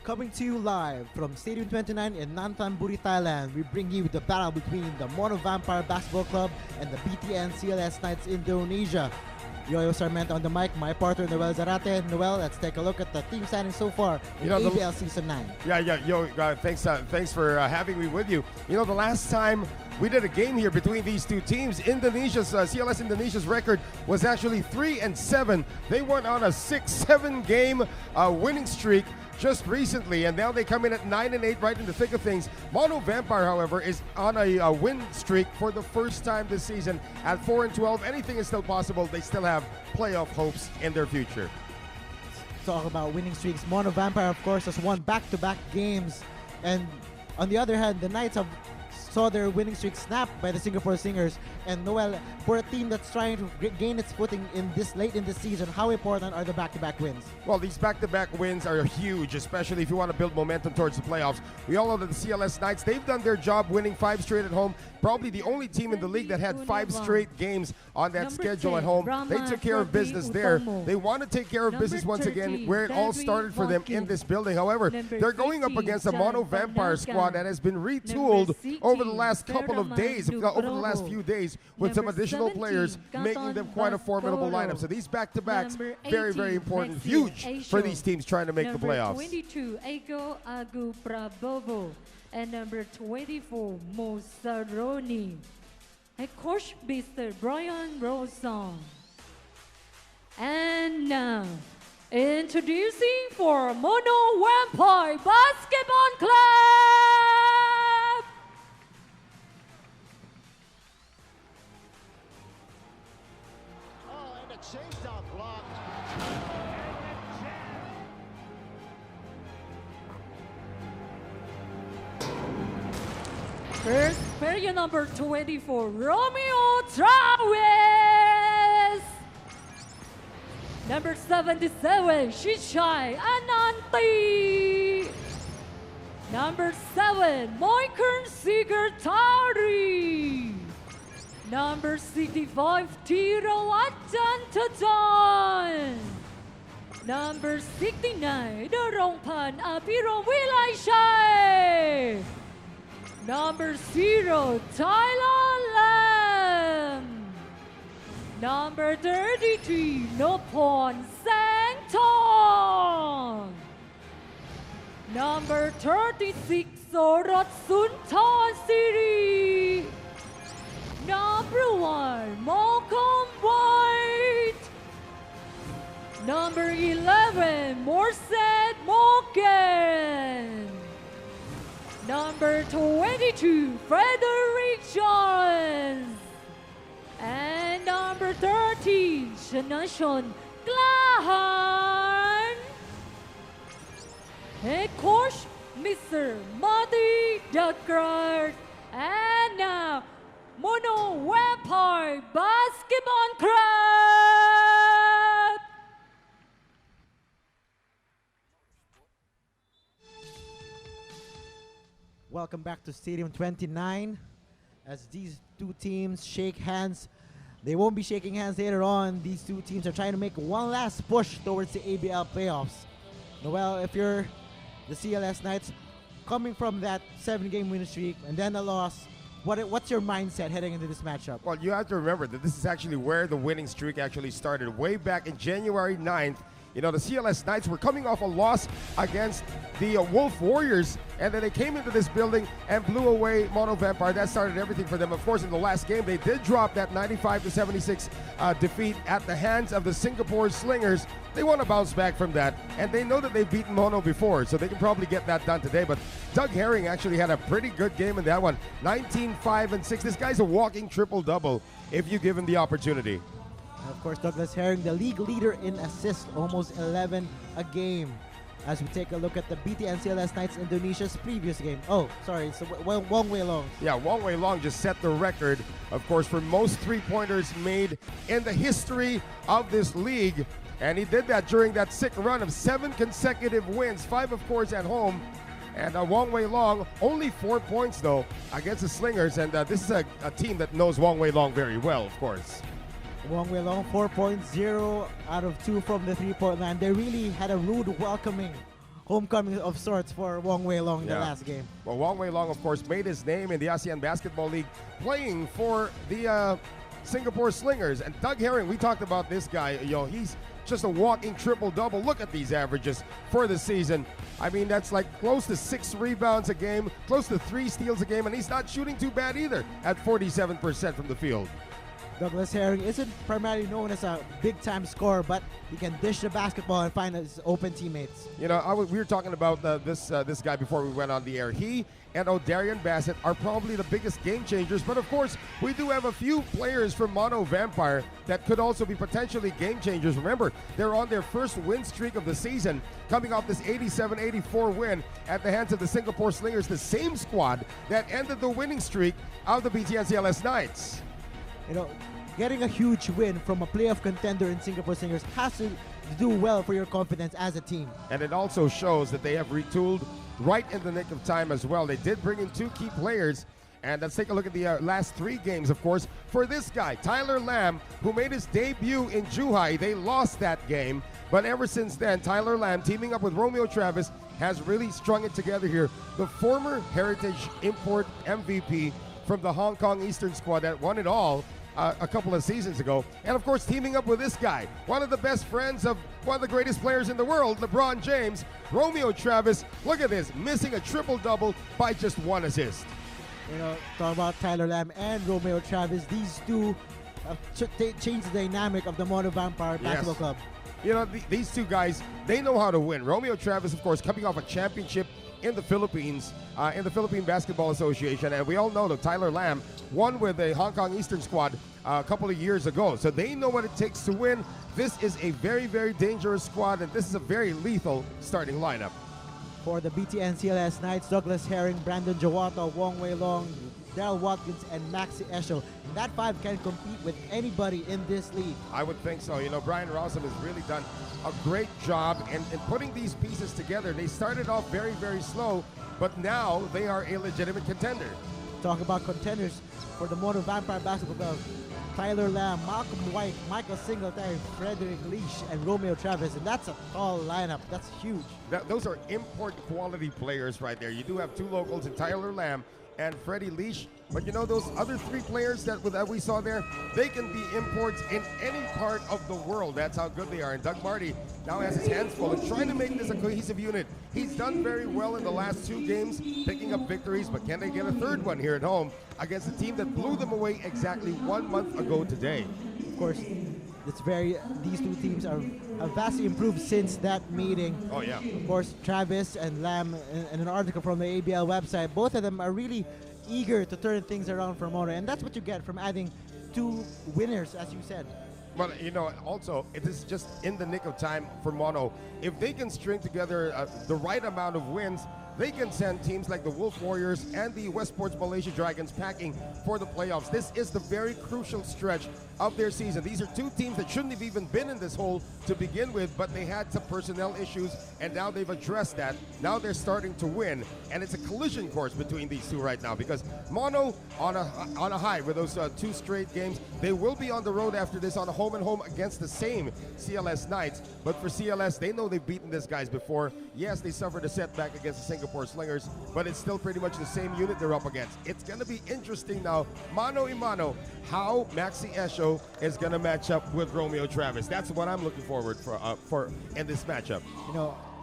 Coming to you live from Stadium 29 in Nantanburi, Thailand, we bring you the battle between the Mono Vampire Basketball Club and the BTN CLS Knights Indonesia. Yo Sarmento on the mic, my partner Noel Zarate. Noel, let's take a look at the team standings so far in ABL Season 9. Thanks for having me with you. You know, the last time we did a game here between these two teams, Indonesia's CLS Indonesia's record was actually 3-7. They went on a 6-7 game winning streak just recently, and now they come in at 9-8 right in the thick of things. Mono Vampire, however, is on a win streak for the first time this season at 4-12. Anything is still possible. They still have playoff hopes in their future. Talk about winning streaks. Mono Vampire, of course, has won back-to-back games, and on the other hand, the Knights saw their winning streak snapped by the Singapore Slingers. And Noel, for a team that's trying to gain its footing in this late in the season, how important are the back-to-back wins? Well, these back-to-back wins are huge, especially if you want to build momentum towards the playoffs. We all know that the CLS Knights, they've done their job winning 5 straight at home. Probably the only team in the league that had 5 straight games on that schedule at home. They took care of business there. They want to take care of business once again where it all started for them in this building. However, they're going up against a Mono Vampire squad that has been retooled over the last couple of days, over the last few days, with some additional players making them quite a formidable lineup. So these back-to-backs, very, very important, huge for these teams trying to make the playoffs. Number 22, Ego Agu Prabowo. And number 24, Mosaroni. And Coach Mr. Brian Roson. And now, introducing for Mono Vampire Basketball Club. Oh, and a chase down blocked. First, player number 24, Romeo Travis. Number 77, Shishai Ananti. Number 7, Michael Sigertari. Number 65, Tiro Ajantajan. Number 69, Dorongpan Apiro Wilaishai. Number 0, Tyler Lam. Number 33, Nopon Sangton. Number 36, Sorot Sunton City. Number 1, Malcolm White. Number 11, Morset Morgan. Number 22, Frederick Jones. And number 30, Shanashon Glahan. Head coach, Mr. Marty Duckard. And now, Mono Vampire Basketball Club. Welcome back to Stadium 29. As these two teams shake hands, they won't be shaking hands later on. These two teams are trying to make one last push towards the ABL playoffs. Noel, if you're the CLS Knights, coming from that 7-game winning streak and then a loss, what's your mindset heading into this matchup? Well, you have to remember that this is actually where the winning streak actually started, way back in January 9th. You know, the CLS Knights were coming off a loss against the Wolf Warriors, and then they came into this building and blew away Mono Vampire. That started everything for them. Of course, in the last game, they did drop that 95-76 defeat at the hands of the Singapore Slingers. They want to bounce back from that, and they know that they've beaten Mono before, so they can probably get that done today. But Doug Herring actually had a pretty good game in that one. 19-5-6. This guy's a walking triple-double if you give him the opportunity. Of course, Douglas Herring, the league leader in assists, almost 11 a game. As we take a look at the BTN CLS Knights Indonesia's previous game. Oh, sorry, it's Wong Wei Long. Yeah, Wong Wei Long just set the record, of course, for most three-pointers made in the history of this league. And he did that during that sick run of 7 consecutive wins, 5, of course, at home. And Wong Wei Long, only 4 points, though, against the Slingers. And this is a team that knows Wong Wei Long very well, of course. Wong Wei Long, 4.0 out of 2 from the 3-point line. They really had a rude welcoming homecoming of sorts for Wong Wei Long in the Yeah. last game. Well, Wong Wei Long, of course, made his name in the ASEAN Basketball League playing for the Singapore Slingers. And Doug Herring, we talked about this guy. He's just a walking triple-double. Look at these averages for the season. I mean, that's like close to 6 rebounds a game, close to 3 steals a game, and he's not shooting too bad either at 47% from the field. Douglas Herring isn't primarily known as a big-time scorer, but he can dish the basketball and find his open teammates. We were talking about this guy before we went on the air. He and O'Darian Bassett are probably the biggest game changers, but of course, we do have a few players from Mono Vampire that could also be potentially game changers. Remember, they're on their first win streak of the season, coming off this 87-84 win at the hands of the Singapore Slingers, the same squad that ended the winning streak of the BTN CLS Knights. Getting a huge win from a playoff contender in Singapore Slingers has to do well for your confidence as a team. And it also shows that they have retooled right in the nick of time as well. They did bring in 2 key players. And let's take a look at the last 3 games, of course, for this guy, Tyler Lamb, who made his debut in Zhuhai. They lost that game, but ever since then, Tyler Lamb, teaming up with Romeo Travis, has really strung it together here. The former Heritage Import MVP from the Hong Kong Eastern squad that won it all a couple of seasons ago. And of course, teaming up with this guy, one of the best friends of one of the greatest players in the world, LeBron James, Romeo Travis. Look at this, missing a triple-double by just 1 assist. Talk about Tyler Lamb and Romeo Travis. These two changed the dynamic of the Mono Vampire Basketball Club. These 2 guys, they know how to win. Romeo Travis, of course, coming off a championship in the Philippines, in the Philippine Basketball Association. And we all know that Tyler Lamb won with the Hong Kong Eastern squad a couple of years ago. So they know what it takes to win. This is a very, very dangerous squad, and this is a very lethal starting lineup. For the BTN CLS Knights, Douglas Herring, Brandon Jawata, Wong Wei Long, Daryl Watkins, and Maxi Esho. And that 5 can compete with anybody in this league. I would think so. Brian Rossum has really done a great job in putting these pieces together. They started off very, very slow, but now they are a legitimate contender. Talk about contenders for the Mono Vampire Basketball Club. Tyler Lamb, Malcolm White, Michael Singletary, Frederick Leash, and Romeo Travis. And that's a tall lineup. That's huge. Those are import quality players right there. You do have 2 locals in Tyler Lamb and Freddie Leash. But those other 3 players that we saw there, they can be imports in any part of the world. That's how good they are. And Doug Marty now has his hands full and trying to make this a cohesive unit. He's done very well in the last 2 games, picking up victories, but can they get a 3rd one here at home against a team that blew them away exactly 1 month ago today? Of course, these 2 teams have vastly improved since that meeting. Oh, yeah. Of course, Travis and Lamb, in an article from the ABL website, both of them are really eager to turn things around for Mono, and that's what you get from adding 2 winners, as you said. Well, also, it is just in the nick of time for Mono. If they can string together the right amount of wins, they can send teams like the Wolf Warriors and the Westports Malaysia Dragons packing for the playoffs. This is the very crucial stretch of their season. These are 2 teams that shouldn't have even been in this hole to begin with, but they had some personnel issues, and now they've addressed that. Now they're starting to win, and it's a collision course between these 2 right now, because Mono on a high with those 2 straight games. They will be on the road after this on a home and home against the same CLS Knights, but for CLS, they know they've beaten these guys before. Yes, they suffered a setback against the Singapore Slingers, but it's still pretty much the same unit they're up against. It's going to be interesting now, mano a mano, how Maxi Esho is going to match up with Romeo Travis. That's what I'm looking forward for in this matchup.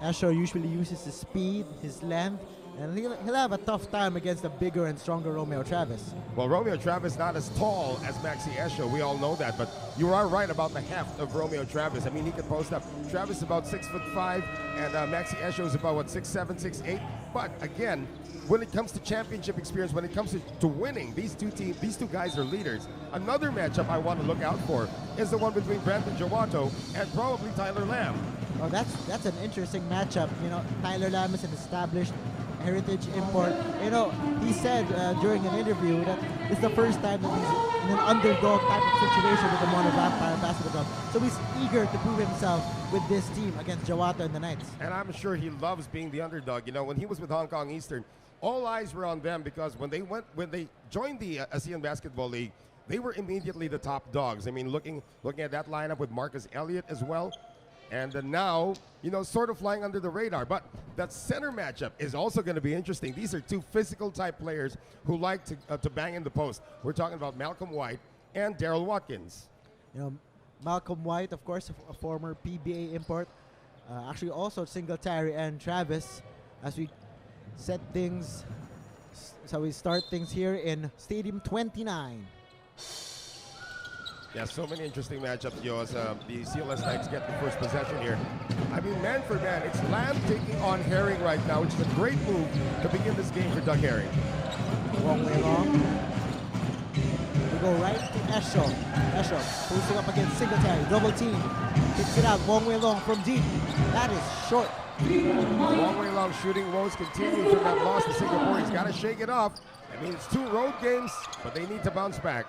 Esho usually uses his speed, his length, and he'll have a tough time against a bigger and stronger Romeo Travis. Well, Romeo Travis not as tall as Maxi Esho. We all know that, but you are right about the heft of Romeo Travis. I mean, he can post up. Travis is about 6'5", and Maxi Esho is about, 6'7", 6'8". But again, when it comes to championship experience, when it comes to winning, these two guys are leaders. Another matchup I want to look out for is the one between Brandon Jawato and probably Tyler Lamb. Oh, that's an interesting matchup. Tyler Lamb is an established heritage import. He said during an interview that it's the first time that he's in an underdog type of situation with the Mono Vampire Basketball Club. So he's eager to prove himself with this team against Jawata and the Knights. And I'm sure he loves being the underdog. When he was with Hong Kong Eastern, all eyes were on them because when they joined the ASEAN Basketball League, they were immediately the top dogs. I mean, looking at that lineup with Marcus Elliott as well. And now, sort of flying under the radar. But that center matchup is also going to be interesting. These are two physical type players who like to bang in the post. We're talking about Malcolm White and Daryl Watkins. Malcolm White, of course, a former PBA import. Actually, also Singletary and Travis. As we set things, so we start things here in Stadium 29. Yeah, so many interesting matchups, Yo, as the CLS Knights get the first possession here. I mean, man for man, it's Lamb taking on Herring right now, which is a great move to begin this game for Doug Herring. Long way long. We go right to Esho. Esho posting up against Singletary. Double team. Kicks it out. Long way long from deep. That is short. Long way long shooting woes continue from that loss to Singapore. He's got to shake it off. I mean, it's 2 road games, but they need to bounce back.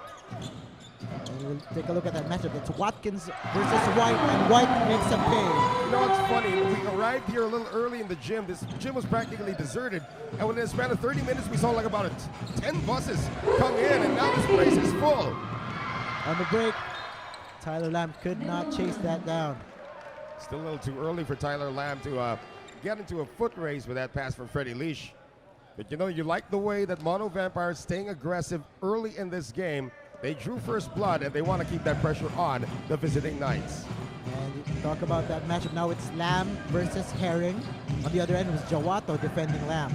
And we'll take a look at that matchup. It's Watkins versus White, and White makes a pay. You know, it's funny. We arrived here a little early in the gym. This gym was practically deserted. And within a span of 30 minutes, we saw like about 10 buses come in, and now this place is full. On the break, Tyler Lamb could not chase that down. Still a little too early for Tyler Lamb to get into a foot race with that pass from Freddie Leash. But you like the way that Mono Vampires staying aggressive early in this game. They drew first blood, and they want to keep that pressure on the visiting Knights. And talk about that matchup now. It's Lamb versus Herring. On the other end was Jawato defending Lamb.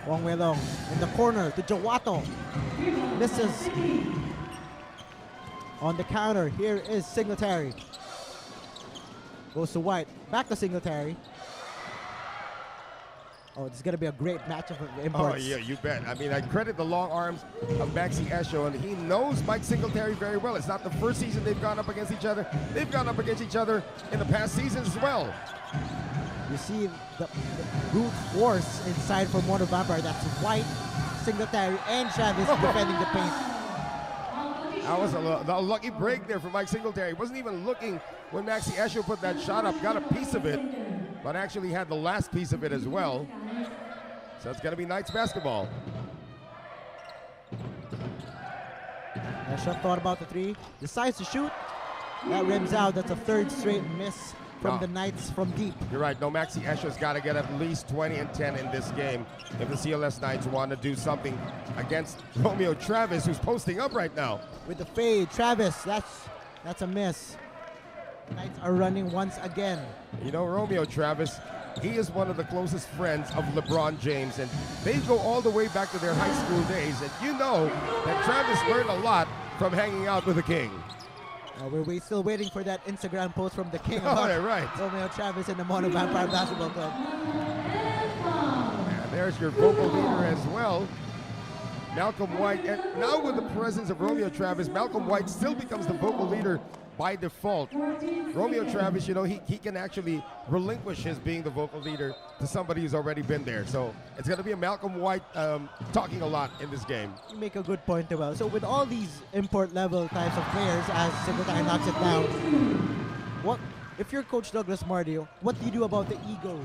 Long way long. In the corner to Jawato. Misses. On the counter, here is Singletary. Goes to White. Back to Singletary. Oh, this is going to be a great matchup of imports. Oh, yeah, you bet. I mean, I credit the long arms of Maxi Esho, and he knows Mike Singletary very well. It's not the first season they've gone up against each other. They've gone up against each other in the past seasons as well. You see the brute force inside for Mono Vampire. That's White, Singletary, and Travis defending the paint. That was a lucky break there for Mike Singletary. He wasn't even looking when Maxi Esho put that shot up, got a piece of it, but actually had the last piece of it as well. So it's going to be Knights basketball. Esho thought about the 3, decides to shoot. That rims out. That's a 3rd straight miss from the Knights from deep. You're right. No, Maxi Esho's got to get at least 20 and 10 in this game if the CLS Knights want to do something against Romeo Travis, who's posting up right now. With the fade, Travis, that's a miss. The Knights are running once again. Romeo Travis, he is one of the closest friends of LeBron James, and they go all the way back to their high school days. And you know that Travis learned a lot from hanging out with the King. We're still waiting for that Instagram post from the King about right. Romeo Travis and the Mono Vampire Basketball Club. And there's your vocal leader as well, Malcolm White. And now with the presence of Romeo Travis, Malcolm White still becomes the vocal leader by default. Romeo Travis, he can actually relinquish his being the vocal leader to somebody who's already been there. So it's going to be a Malcolm White talking a lot in this game. You make a good point, well. So with all these import level types of players, as Singletary knocks it down, if you're Coach Douglas Marty, what do you do about the egos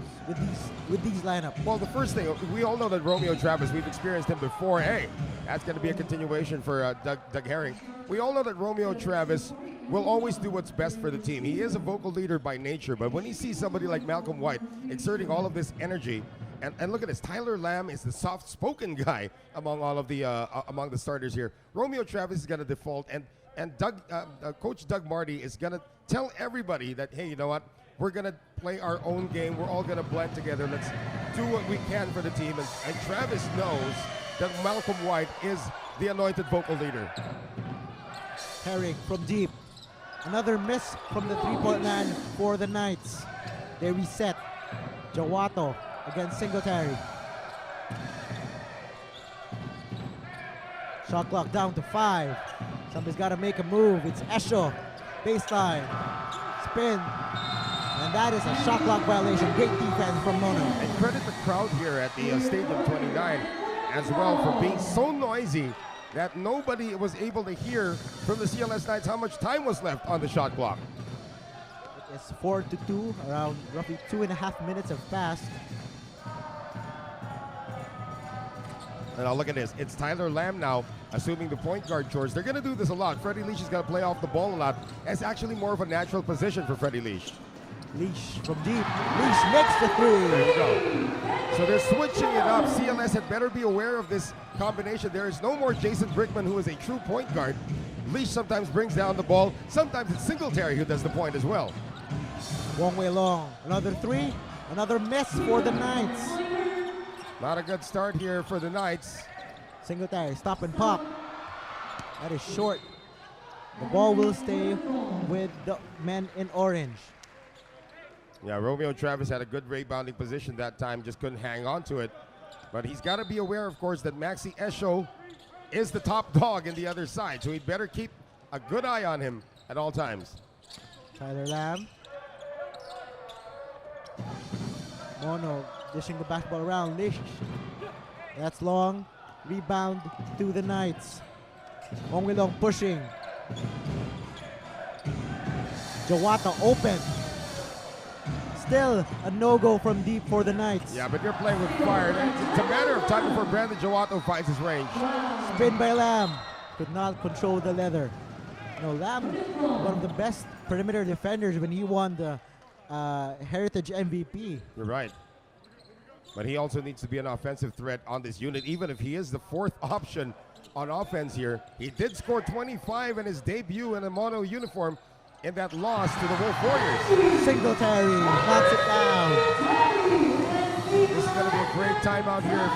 with these lineup? Well, the first thing, we all know that Romeo Travis, we've experienced him before. Hey, that's going to be a continuation for Doug Herring. We all know that Romeo Travis will always do what's best for the team. He is a vocal leader by nature, but when he sees somebody like Malcolm White exerting all of this energy, and look at this, Tyler Lamb is the soft-spoken guy among all of the among the starters here. Romeo Travis is going to default, and Coach Doug Marty is going to tell everybody that, hey, you know what? We're going to play our own game. We're all going to blend together. Let's do what we can for the team. And Travis knows that Malcolm White is the anointed vocal leader. Herring from deep. Another miss from the three-point line for the Knights. They reset. Jawato against Singletary. Shot clock down to 5. Somebody's got to make a move. It's Esho. Baseline. Spin. And that is a shot clock violation. Great defense from Mono. And credit the crowd here at the Stadium 29 as well for being so noisy that nobody was able to hear from the CLS Knights how much time was left on the shot clock. It's 4-2, around roughly 2.5 minutes have passed. And now look at this. It's Tyler Lamb now assuming the point guard chores. They're going to do this a lot. Freddie Leash is going to play off the ball a lot. It's actually more of a natural position for Freddie Leash. Leash from deep. Leash makes the three. There you go. So they're switching it up. CLS had better be aware of this combination. There is no more Jason Brickman, who is a true point guard. Leash sometimes brings down the ball. Sometimes it's Singletary who does the point as well. Wong Wei Long. Another three. Another miss for the Knights. Not a good start here for the Knights. Singletary, stop and pop. That is short. The ball will stay with the men in orange. Yeah, Romeo Travis had a good rebounding position that time, just couldn't hang on to it. But he's got to be aware, of course, that Maxi Esho is the top dog in the other side, so he'd better keep a good eye on him at all times. Tyler Lamb. Mono dishing the basketball around. Lish. That's long. Rebound to the Knights. Wong Wei Long pushing. Jawata open. Still a no-go from deep for the Knights. Yeah, but you're playing with fire. It's a matter of time before Brandon Jawato finds his range. Spin by Lamb. Could not control the leather. No, Lamb, one of the best perimeter defenders when he won the Heritage MVP. You're right. But he also needs to be an offensive threat on this unit, even if he is the fourth option on offense here. He did score 25 in his debut in a mono uniform in that loss to the Wolf Warriors. Singletary knocks it down. This is going to be a great timeout here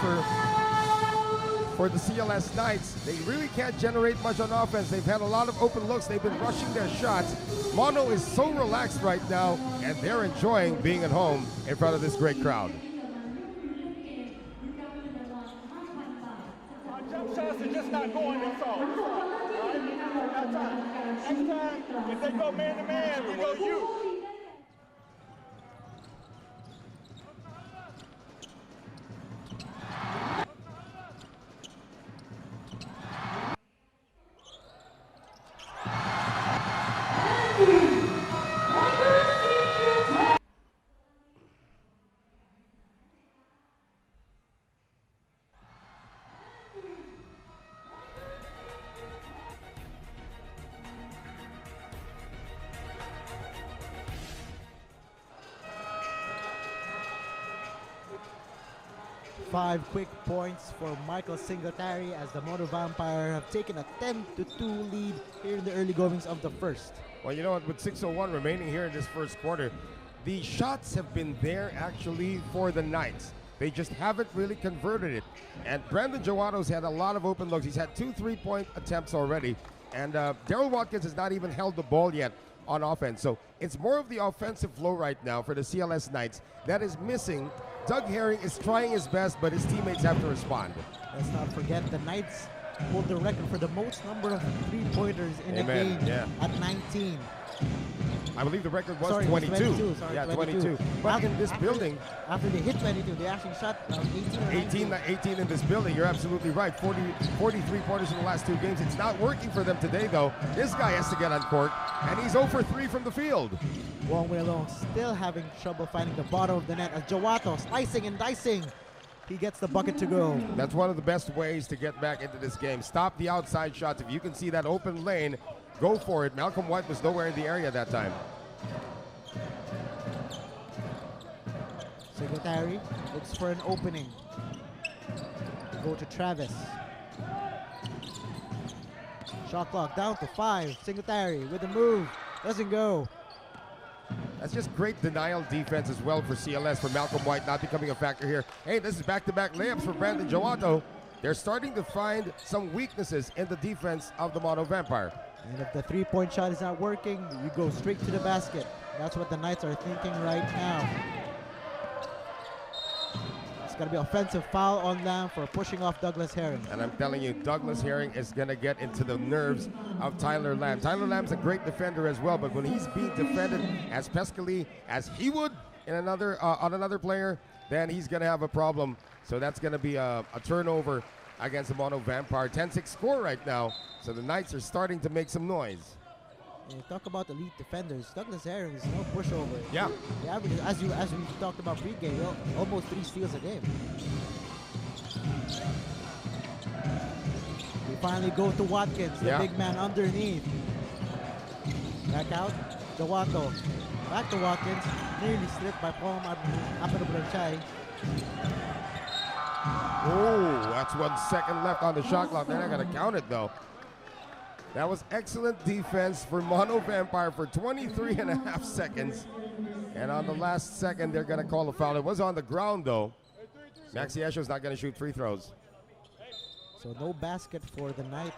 for the CLS Knights. They really can't generate much on offense. They've had a lot of open looks. They've been rushing their shots. Mono is so relaxed right now, and they're enjoying being at home in front of this great crowd. Jump shots are just not going, that's all. Next time, if they go man to man, we go you. Five quick points for Michael Singletary as the Mono Vampire have taken a 10-2 lead here in the early goings of the first. Well, you know what, with 6:01 remaining here in this first quarter, the shots have been there actually for the Knights. They just haven't really converted it. And Brandon Jawato's had a lot of open looks. He's had 2 3-point attempts already. And Daryl Watkins has not even held the ball yet on offense. So it's more of the offensive flow right now for the CLS Knights that is missing. Doug Herring is trying his best, but his teammates have to respond. Let's not forget the Knights hold the record for the most number of three-pointers in a game at 19. I believe the record was Sorry, 22. 22. Sorry, yeah, 22. But in this building, after they hit 22, they actually shot 18 or 18 in this building. You're absolutely right. 43 pointers in the last 2 games. It's not working for them today, though. This guy has to get on court, and he's 0 for 3 from the field. Wong Wei Long still having trouble finding the bottom of the net as Jawato slicing and dicing. He gets the bucket to go. That's one of the best ways to get back into this game. Stop the outside shots. If you can see that open lane, go for it. Malcolm White was nowhere in the area that time. Singletary looks for an opening. Go to Travis. Shot clock down to 5. Singletary with the move. Doesn't go. That's just great denial defense as well for CLS, for Malcolm White not becoming a factor here. Hey, this is back-to-back layups for Brandon Jawato. They're starting to find some weaknesses in the defense of the Mono Vampire. And if the three-point shot is not working, you go straight to the basket. That's what the Knights are thinking right now. It's going to be offensive foul on them for pushing off Douglas Herring. And I'm telling you, Douglas Herring is going to get into the nerves of Tyler Lamb. Tyler Lamb's a great defender as well, but when he's being defended as peskily as he would in on another player, then he's going to have a problem. So that's going to be a turnover against the Mono Vampire. 10-6 score right now. So the Knights are starting to make some noise. And you talk about elite defenders. Douglas Herring is no pushover. Yeah. The average, as we talked about pregame, almost 3 steals a game. We finally go to Watkins, the big man underneath. Back out, Jawato. Back to Watkins. Nearly slipped by Palm Apanobulanchai. Oh, that's 1 second left on the shot clock. They're not going to count it, though. That was excellent defense for Mono Vampire for 23.5 seconds. And on the last second, they're going to call a foul. It was on the ground, though. Maxi Esho's not going to shoot free throws. So no basket for the Knights.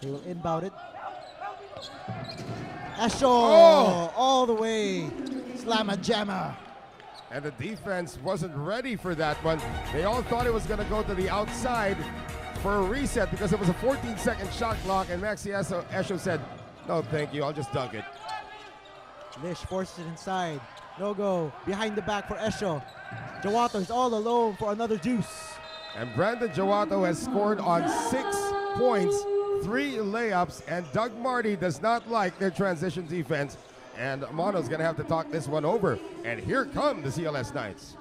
They will inbound it. Esho all the way. Slamma jammer. And the defense wasn't ready for that one. They all thought it was going to go to the outside for a reset because it was a 14-second shot clock, and Maxi Esho said, no, thank you, I'll just dunk it. Lish forces it inside. No go. Behind the back for Esho. Jawato is all alone for another deuce. And Brandon Jawato has scored on 6 points, 3 layups, and Doug Marty does not like their transition defense. And Mono's going to have to talk this one over. And here come the CLS Knights.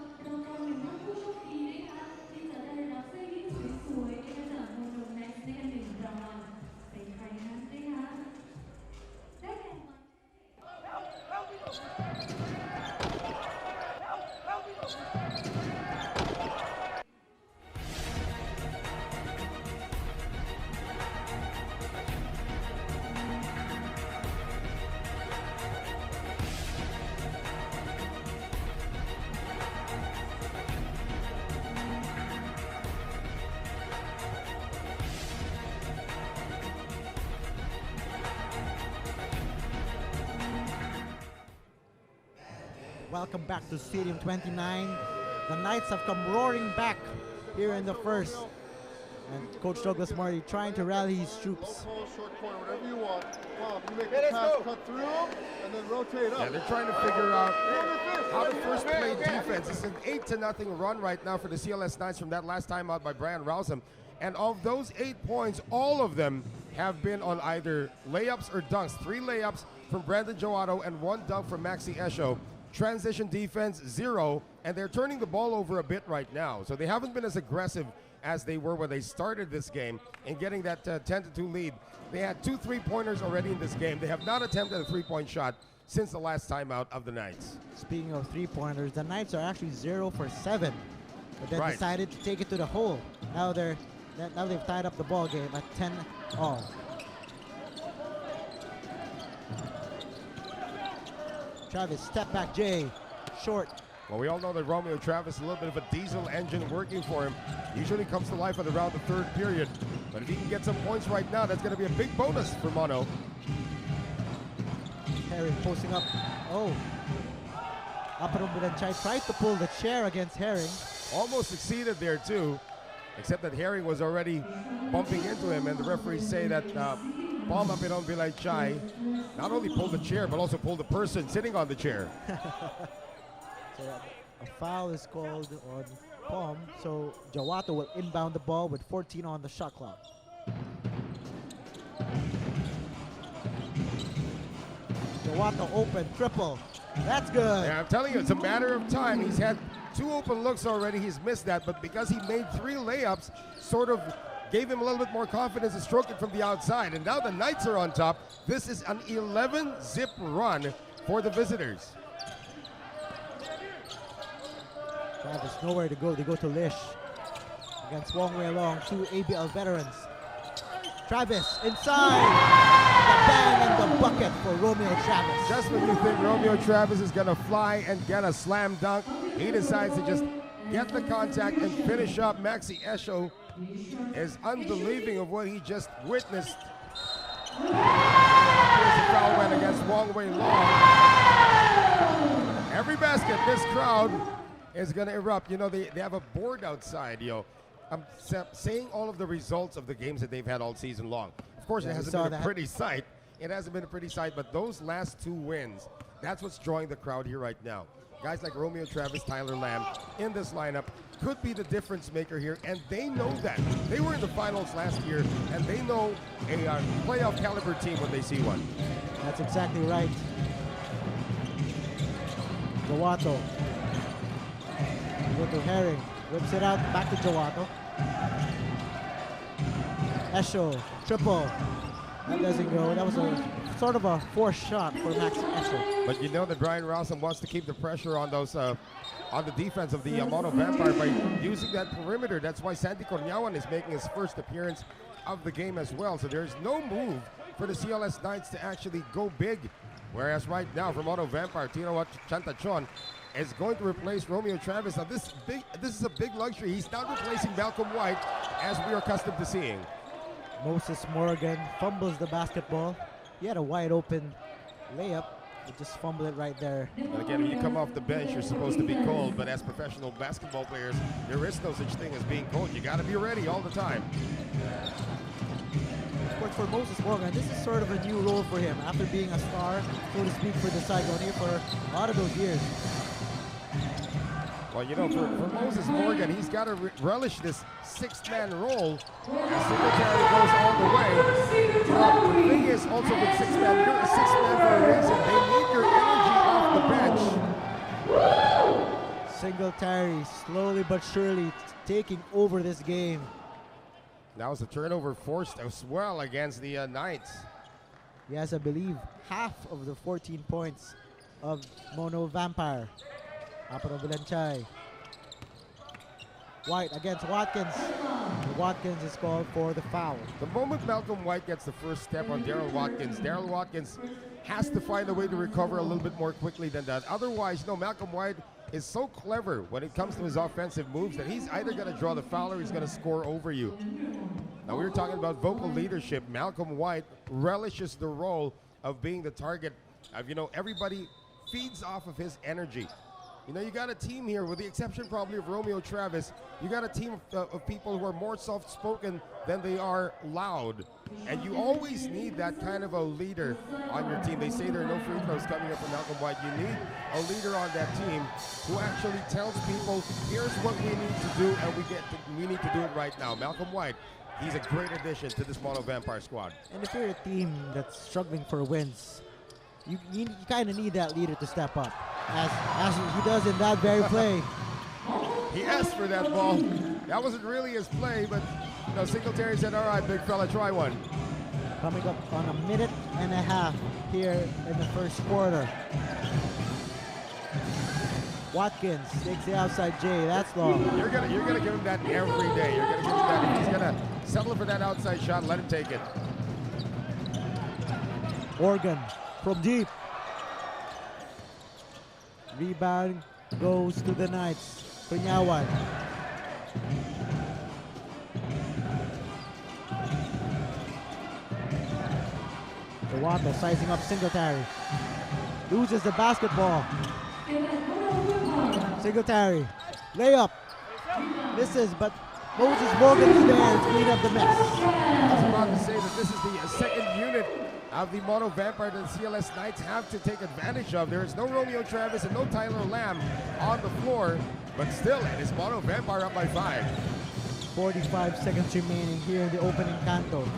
Welcome back to Stadium 29. The Knights have come roaring back here in the first. And Coach Douglas Marty trying to rally his troops. Short corner, whatever you want. You make the pass, cut through, and then rotate up. Yeah, they're trying to figure out how to first play defense. It's an 8-0 run right now for the CLS Knights from that last time out by Brian Rousem. And of those 8 points, all of them have been on either layups or dunks. 3 layups from Brandon Joato and 1 dunk from Maxi Esho. Transition defense, 0, and they're turning the ball over a bit right now. So they haven't been as aggressive as they were when they started this game in getting that 10-2 lead. They had 2 3-pointers already in this game. They have not attempted a 3-point shot since the last time out of the Knights. Speaking of 3-pointers, the Knights are actually 0 for 7, but then decided to take it to the hole. Now they've tied up the ball game at 10 all. Travis, step back, Jay, short. Well, we all know that Romeo Travis, a little bit of a diesel engine working for him. Usually comes to life at around the 3rd period. But if he can get some points right now, that's going to be a big bonus for Mono. Herring posting up. Oh. Apanobulanchai tried to pull the chair against Herring. Almost succeeded there, too. Except that Herring was already bumping into him, and the referees say that Palm Apanobulanchai not only pulled the chair, but also pulled the person sitting on the chair. So a foul is called on Palm, so Jawato will inbound the ball with 14 on the shot clock. Jawato open, triple. That's good. Yeah, I'm telling you, it's a matter of time. He's had 2 open looks already. He's missed that, but because he made 3 layups, sort of gave him a little bit more confidence to stroke it from the outside. And now the Knights are on top. This is an 11-zip run for the visitors. Travis, nowhere to go. They go to Lish against Wong Wei Long, 2 ABL veterans. Travis inside. The bang and the bucket for Romeo Travis. Just when you think Romeo Travis is going to fly and get a slam dunk, he decides to just get the contact and finish up. Maxi Esho is unbelieving of what he just witnessed. Here's the foul went against Wong Wei Long. Every basket, this crowd is going to erupt. You know, they have a board outside, yo. I'm saying all of the results of the games that they've had all season long. Of course, it hasn't been a pretty sight. It hasn't been a pretty sight, but those last 2 wins, that's what's drawing the crowd here right now. Guys like Romeo Travis, Tyler Lamb in this lineup could be the difference maker here, and they know that. They were in the finals last year, and they know a playoff caliber team when they see one. That's exactly right. Jawato. Go to Herring. Whips it out, back to Jawato. Esho, triple. That doesn't go. That was a sort of a forced shot for Max Escher. But you know that Brian Rossum wants to keep the pressure on those on the defense of the Mono Vampire by using that perimeter. That's why Sandy Cornyawan is making his first appearance of the game as well. So there's no move for the CLS Knights to actually go big. Whereas right now for Mono Vampire, Tino Chantachon is going to replace Romeo Travis. Now this is a big luxury. He's not replacing Malcolm White as we are accustomed to seeing. Moses Morgan fumbles the basketball. He had a wide open layup. He just fumbled it right there. And again, when you come off the bench, you're supposed to be cold, but as professional basketball players, there is no such thing as being cold. You got to be ready all the time. But for Moses Morgan, this is sort of a new role for him after being a star, so to speak, for the Saigon Heat for a lot of those years. Well, you know, for Moses Morgan, he's got to relish this sixth-man role as Singletary goes all the way. The thing is also with six-man, you're a six-man for a reason. They need your energy off the bench. Singletary slowly but surely taking over this game. That was a turnover forced as well against the Knights. He has, I believe, half of the 14 points of Mono Vampire. Aparo Vilanchai. White against Watkins. And Watkins is called for the foul. The moment Malcolm White gets the first step on Daryl Watkins has to find a way to recover a little bit more quickly than that. Otherwise, no, Malcolm White is so clever when it comes to his offensive moves that he's either going to draw the foul or he's going to score over you. Now, we were talking about vocal leadership. Malcolm White relishes the role of being the target of, you know, everybody feeds off of his energy. You know, you got a team here, with the exception probably of Romeo Travis, you got a team of people who are more soft-spoken than they are loud. And you always need that kind of a leader on your team. They say there are no free throws coming up for Malcolm White. You need a leader on that team who actually tells people, here's what we need to do, and we need to do it right now. Malcolm White, he's a great addition to this Mono Vampire squad. And if you're a team that's struggling for wins, you kind of need that leader to step up, as he does in that very play. He asked for that ball. That wasn't really his play, but you know, Singletary said, all right, big fella, try one. Coming up on a minute and a half here in the first quarter. Watkins takes the outside J. That's long. You're gonna give him that every day. You're gonna give him that. If he's gonna settle for that outside shot, let him take it. Morgan from deep. Rebound goes to the Knights. Punyawan. Iwato sizing up Singletary. Loses the basketball. Singletary. Layup. Misses, but Moses Morgan is there to clean up the mess. I was about to say that this is the second unit of the Mono Vampire that the CLS Knights have to take advantage of. There is no Romeo Travis and no Tyler Lamb on the floor, but still, it is Mono Vampire up by 5. 45 seconds remaining here in the opening canto.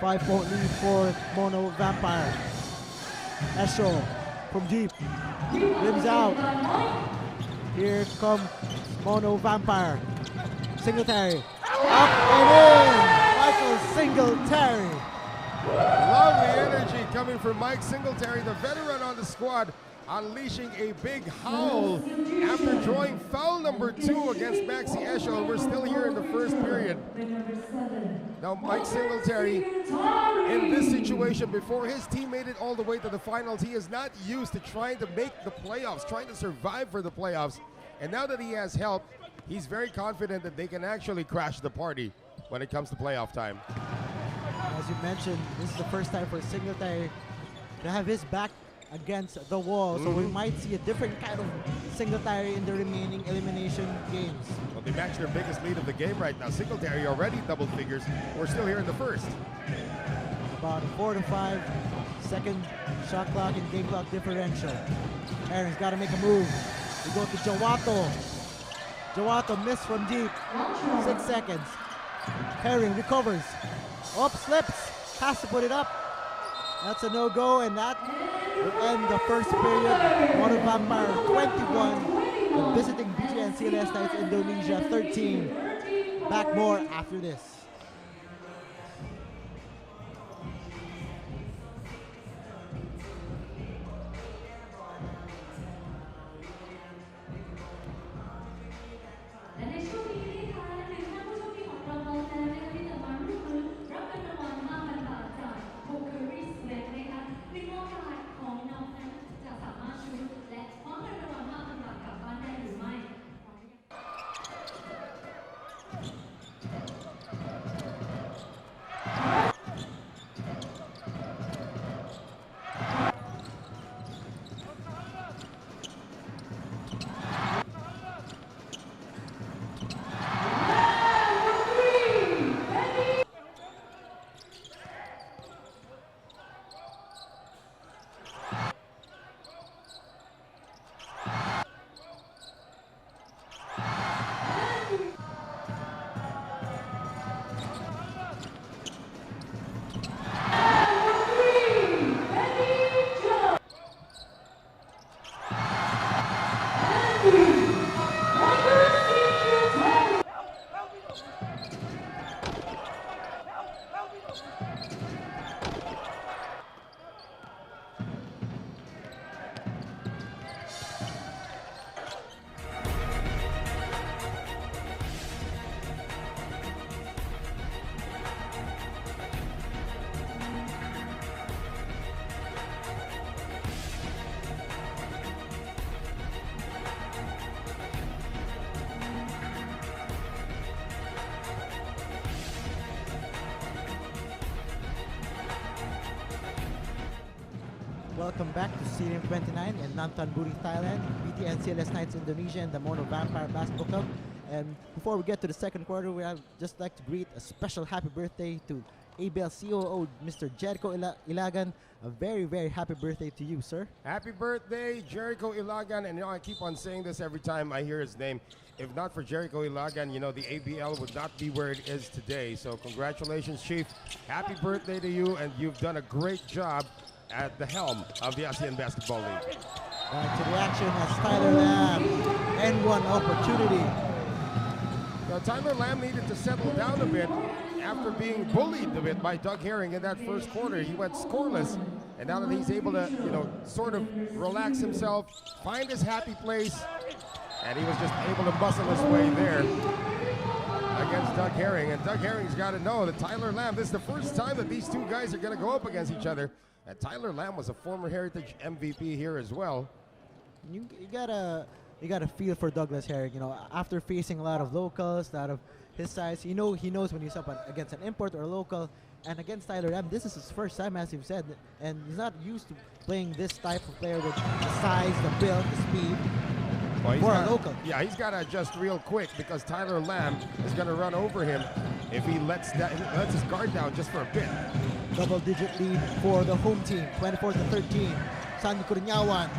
5-point lead for Mono Vampire. Esho from deep. Rims out. Here comes Mono Vampire. Singletary. Up and in. Michael Singletary. Lovely energy coming from Mike Singletary, the veteran on the squad, unleashing a big howl after drawing foul number 2 against Maxi Esho, and we're still here in the first period. Now Mike Singletary, in this situation, before his team made it all the way to the finals, he is not used to trying to make the playoffs, trying to survive for the playoffs. And now that he has help, he's very confident that they can actually crash the party when it comes to playoff time. As you mentioned, this is the first time for Singletary to have his back against the wall, so we might see a different kind of Singletary in the remaining elimination games. Well, they match their biggest lead of the game right now. Singletary already double figures. We're still here in the first. About a 4 to 5 second shot clock and game clock differential. Aaron's got to make a move. We go to Jawato. Jawato missed from deep. 6 seconds. Herring recovers. Up, slips. Has to put it up. That's a no-go, and that will end the first period. Mono Vampire 21, visiting BTN CLS Knights Indonesia 13. Back more after this. Welcome back to Stadium 29 in Nantanburi, Thailand, BTN CLS Knights Indonesia and the Mono Vampire Basketball Club. And before we get to the second quarter, we would just like to greet a special happy birthday to ABL COO Mr. Jericho Ilagan. A very, very happy birthday to you, sir. Happy birthday, Jericho Ilagan. And I keep on saying this every time I hear his name. If not for Jericho Ilagan, the ABL would not be where it is today. So congratulations, Chief. Happy birthday to you, and you've done a great job at the helm of the ASEAN Basketball League. Back to the action as Tyler Lamb and one opportunity. Now, Tyler Lamb needed to settle down a bit after being bullied a bit by Doug Herring in that first quarter. He went scoreless, and now that he's able to, sort of relax himself, find his happy place, and he was just able to muscle his way there against Doug Herring. And Doug Herring's got to know that Tyler Lamb, this is the first time that these two guys are going to go up against each other. And Tyler Lamb was a former Heritage MVP here as well. You gotta feel for Douglas Herring. After facing a lot of locals, a lot of his size, he knows when he's up against an import or a local. And against Tyler Lamb, this is his first time, as you've said, and he's not used to playing this type of player with the size, the build, the speed. For a local. Yeah, he's got to adjust real quick because Tyler Lamb is going to run over him if he lets his guard down just for a bit. Double-digit lead for the home team, 24-13. Sandy Kurunyawan,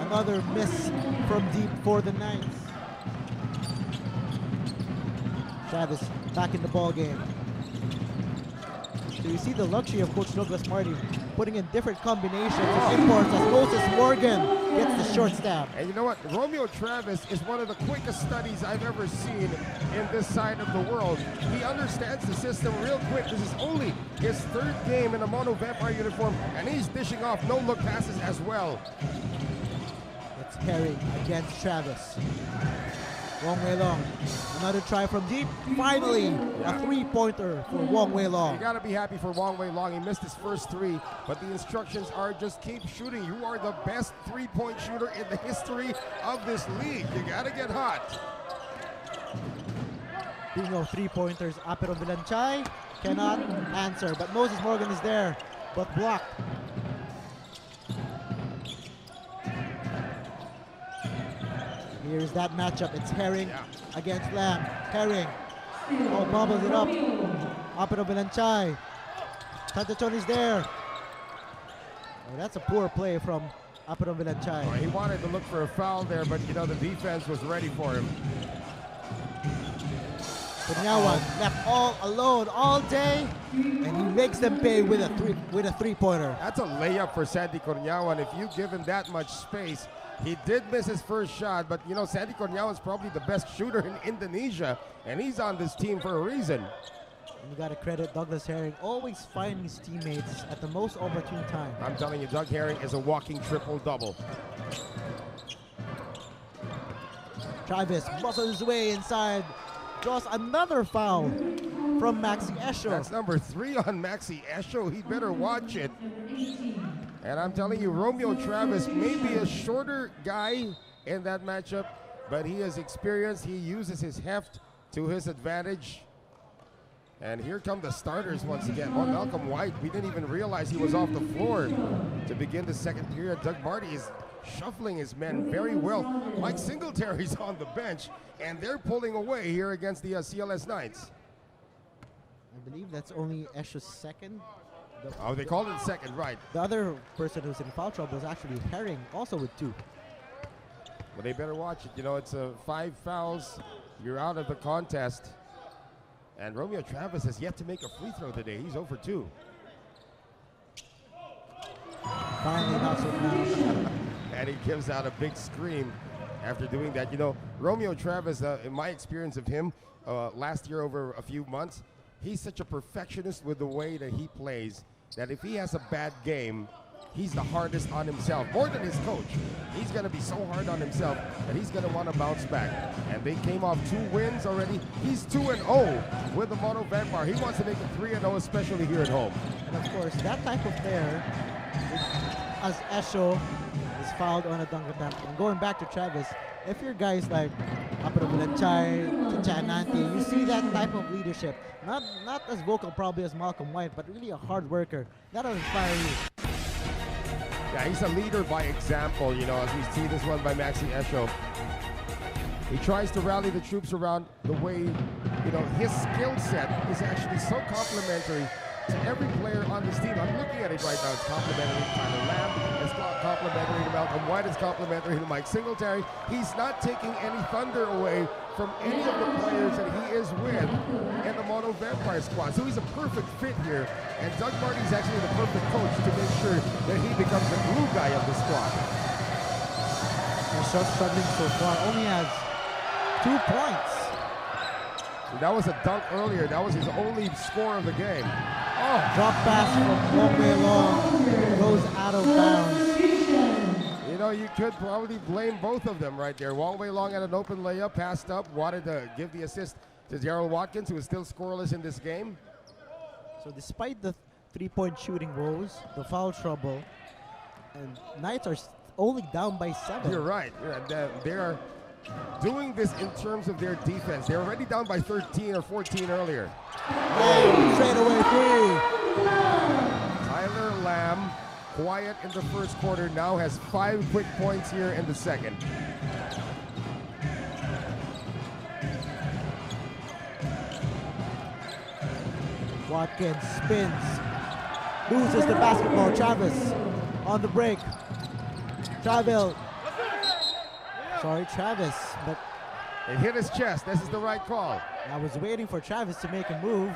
another miss from deep for the Knights. Travis back in the ball game. So you see the luxury of Coach Douglas Marty putting in different combinations of imports as Moses Morgan gets the short stab. And you know what? Romeo Travis is one of the quickest studies I've ever seen in this side of the world. He understands the system real quick. This is only his third game in a Mono Vampire uniform, and he's dishing off no-look passes as well. It's Herring against Travis. Wong Wei Long, another try from deep. Finally, a three-pointer for Wong Wei Long. You gotta be happy for Wong Wei Long. He missed his first three, but the instructions are just keep shooting. You are the best three-point shooter in the history of this league. You gotta get hot. Being of three-pointers, Apero Vilanchai cannot answer, but Moses Morgan is there, but blocked. Here's that matchup. It's Herring against Lamb. Herring. Bobbles it up. Apero Vilanchai. Tantachon is there. That's a poor play from Apero Vilanchai. He wanted to look for a foul there, but the defense was ready for him. Kunyawan left all alone all day, and he makes them pay with a three-pointer. That's a layup for Sandy Kunyawan. If you give him that much space, he did miss his first shot, but Sandy Kunyawan is probably the best shooter in Indonesia, and he's on this team for a reason. And you got to credit Douglas Herring, always finding his teammates at the most opportune time. I'm telling you, Doug Herring is a walking triple-double. Travis muscles his way inside, draws another foul from Maxi Esho. That's number 3 on Maxi Esho. He better watch it. And I'm telling you, Romeo Travis may be a shorter guy in that matchup, but he has experience. He uses his heft to his advantage. And here come the starters once again. Malcolm White, we didn't even realize he was off the floor to begin the second period. Doug Marty is shuffling his men very well. Mike Singletary's on the bench, and they're pulling away here against the CLS Knights. I believe that's only Esho's second. They called it second, right. The other person who's in foul trouble is actually Herring, also with 2. Well, they better watch it. It's 5 fouls. You're out of the contest. And Romeo Travis has yet to make a free throw today. He's 0 for 2. Finally knocks it down. And he gives out a big scream after doing that. Romeo Travis, in my experience of him last year over a few months, he's such a perfectionist with the way that he plays that if he has a bad game, he's the hardest on himself, more than his coach. He's going to be so hard on himself that he's going to want to bounce back. And they came off 2 wins already. He's 2-0 with the Mono Vampire. He wants to make it 3-0, especially here at home. And of course, that type of player, as Esho is fouled on a dunk attempt. And going back to Travis, if you're guys like Apero Vilanchai, Chichanante, you see that type of leadership. Not as vocal probably as Malcolm White, but really a hard worker. That'll inspire you. Yeah, he's a leader by example, you know, as we see this one by Maxi Esho. He tries to rally the troops around the way, you know, his skill set is actually so complementary to every player on this team. I'm looking at it right now. It's complimentary to Tyler Lamb. It's complimentary to Malcolm White. It's complimentary to Mike Singletary. He's not taking any thunder away from any of the players that he is with in the Mono Vampire squad. So he's a perfect fit here. And Doug Marty's actually the perfect coach to make sure that he becomes the glue guy of the squad. He's struggling so far. Only has 2 points. That was a dunk earlier. That was his only score of the game. Oh, drop pass from long way long. Goes out of bounds. You know, you could probably blame both of them right there. Wong Wei Long had an open layup, passed up, wanted to give the assist to Gerald Watkins, who is still scoreless in this game. So despite the 3-point shooting woes, the foul trouble, and Knights are only down by 7. You're right. They are doing this in terms of their defense. They're already down by 13 or 14 earlier. Oh, straight away 3. Tyler Lamb, quiet in the first quarter, now has 5 quick points here in the second. Watkins spins, loses the basketball. Travis on the break. Travis, but it hit his chest. This is the right call. I was waiting for Travis to make a move.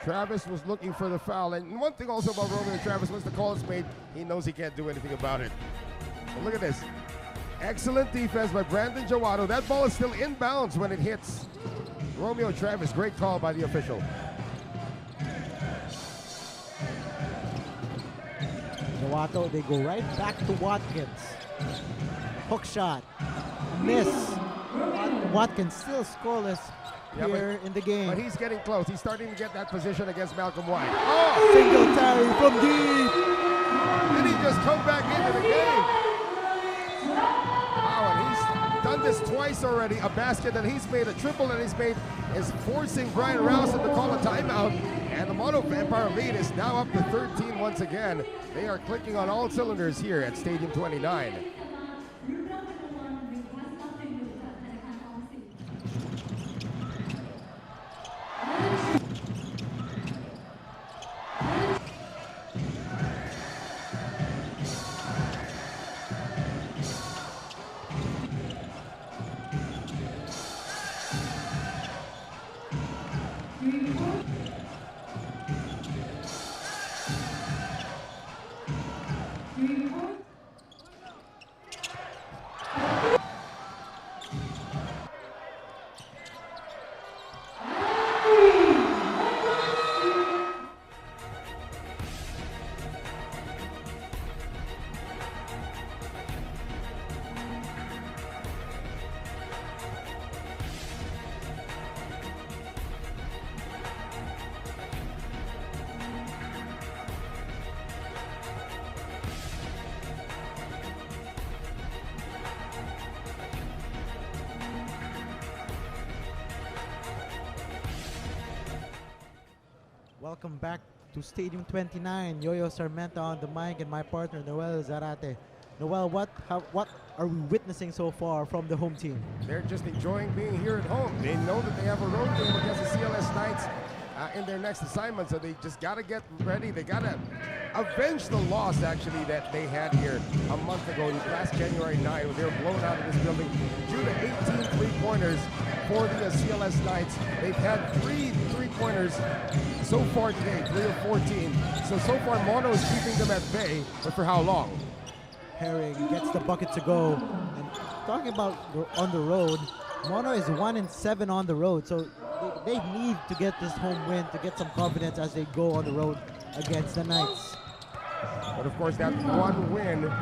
Travis was looking for the foul. And one thing also about Romeo Travis, once the call is made, he knows he can't do anything about it. But look at this. Excellent defense by Brandon Jowato. That ball is still inbounds when it hits Romeo Travis. Great call by the official. Jowato, they go right back to Watkins. Hook shot, miss. Watkins still scoreless here in the game. But he's getting close. He's starting to get that position against Malcolm White. Oh! Singletary from deep. Did he just come back into the game? Wow, and he's done this twice already. A basket that he's made, a triple that he's made, is forcing Brian Rousen to call a timeout. And the Mono Vampire lead is now up to 13 once again. They are clicking on all cylinders here at Stadium 29. Welcome back to Stadium 29. Yoyo Sarmenta on the mic and my partner Noel Zarate. Noel, what are we witnessing so far from the home team? They're just enjoying being here at home. They know that they have a road game against the CLS Knights in their next assignment, so they just got to get ready. They got to avenge the loss, actually, that they had here a month ago, last January 9, when they were blown out of this building due to 18 three-pointers for the CLS Knights. They've had 3 three-pointers so far today, 3 of 14. So far, Mono is keeping them at bay, but for how long? Herring gets the bucket to go. And talking about on the road, Mono is 1-7 on the road, so they need to get this home win to get some confidence as they go on the road against the Knights. But of course, that one win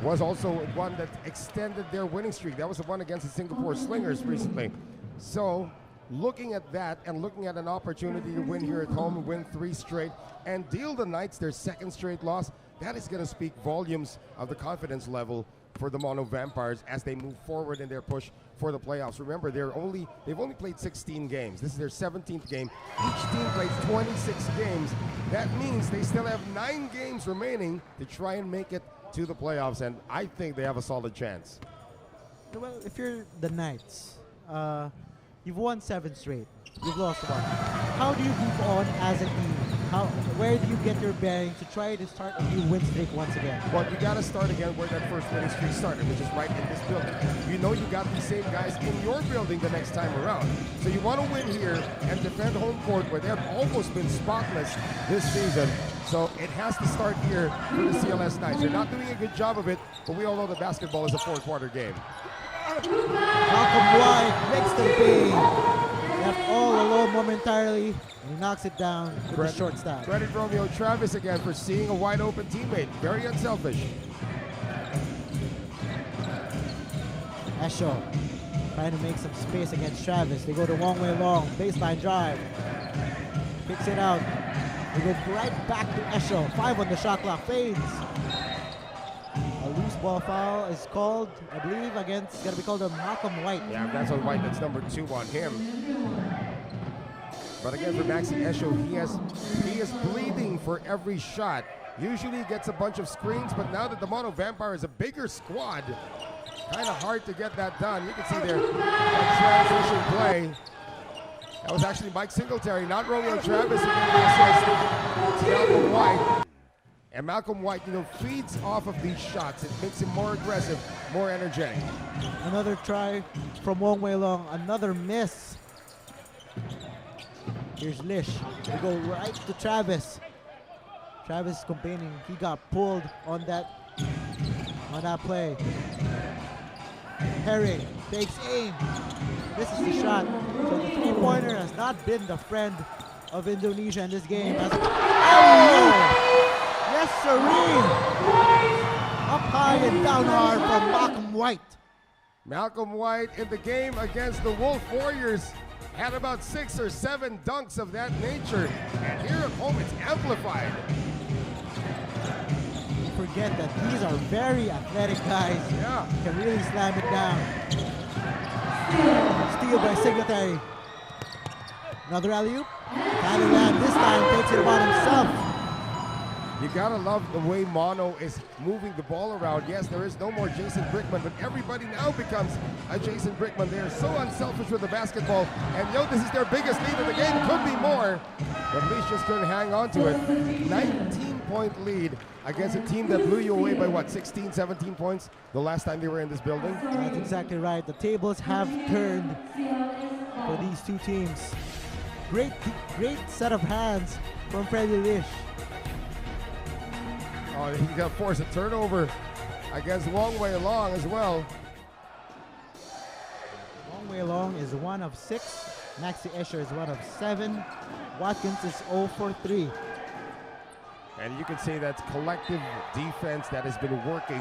was also one that extended their winning streak. That was the one against the Singapore Slingers recently. So looking at that and looking at an opportunity to win here at home and win 3 straight and deal the Knights their 2nd straight loss, that is going to speak volumes of the confidence level for the Mono Vampires as they move forward in their push for the playoffs. Remember, they've only played 16 games. This is their 17th game. Each team plays 26 games. That means they still have 9 games remaining to try and make it to the playoffs, and I think they have a solid chance. Well, if you're the Knights, you've won 7 straight. You've lost 1. How do you move on as a team? Where do you get your bearings to try to start a new win streak once again? Well, you got to start again where that first winning streak started, which is right in this building. You know you got these same guys in your building the next time around. So you want to win here and defend home court where they have almost been spotless this season. So it has to start here for the CLS Knights. They're not doing a good job of it, but we all know that basketball is a 4-quarter game. Malcolm White makes the big. Left all alone momentarily, and he knocks it down with a short stack. Credit Romeo Travis again for seeing a wide open teammate. Very unselfish. Esho trying to make some space against Travis. They go the long way long. Baseline drive. Picks it out. They go right back to Esho. 5 on the shot clock. Fades. A loose ball foul is called, I believe, against, it's going to be called a Malcolm White. Yeah, that's on White. That's number 2 on him. But again, for Maxi Esho, he is bleeding for every shot. Usually he gets a bunch of screens, but now that the Mono Vampire is a bigger squad, kind of hard to get that done. You can see there, that transition play. That was actually Mike Singletary, not Romeo Travis, who gave the assist to Malcolm White. And Malcolm White, feeds off of these shots. It makes him more aggressive, more energetic. Another try from Wong Wei Long, another miss. Here's Lish. They go right to Travis. Travis is complaining. He got pulled on that play. Herring takes aim. This is the shot. So the 3-pointer has not been the friend of Indonesia in this game. Yes, sirree! Up high and down hard from Malcolm White. Malcolm White in the game against the Wolf Warriors had about 6 or 7 dunks of that nature. And here at home, it's amplified. You forget that these are very athletic guys. Yeah. Can really slam it down. Steal by Singletary. Another alley-oop. Tyler Lamb this time takes it upon himself. You gotta love the way Mono is moving the ball around. Yes, there is no more Jason Brickman, but everybody now becomes a Jason Brickman. They are so unselfish with the basketball. And this is their biggest lead of the game. Could be more, but Leash just couldn't hang on to it. 19-point lead against a team that blew you away by 16, 17 points the last time they were in this building? That's exactly right. The tables have turned for these two teams. Great set of hands from Freddie Lish. Oh, he's going to force a turnover against Wong Wei Long as well. Wong Wei Long is 1 of 6. Maxi Escher is 1 of 7. Watkins is 0 for 3. And you can see that's collective defense that has been working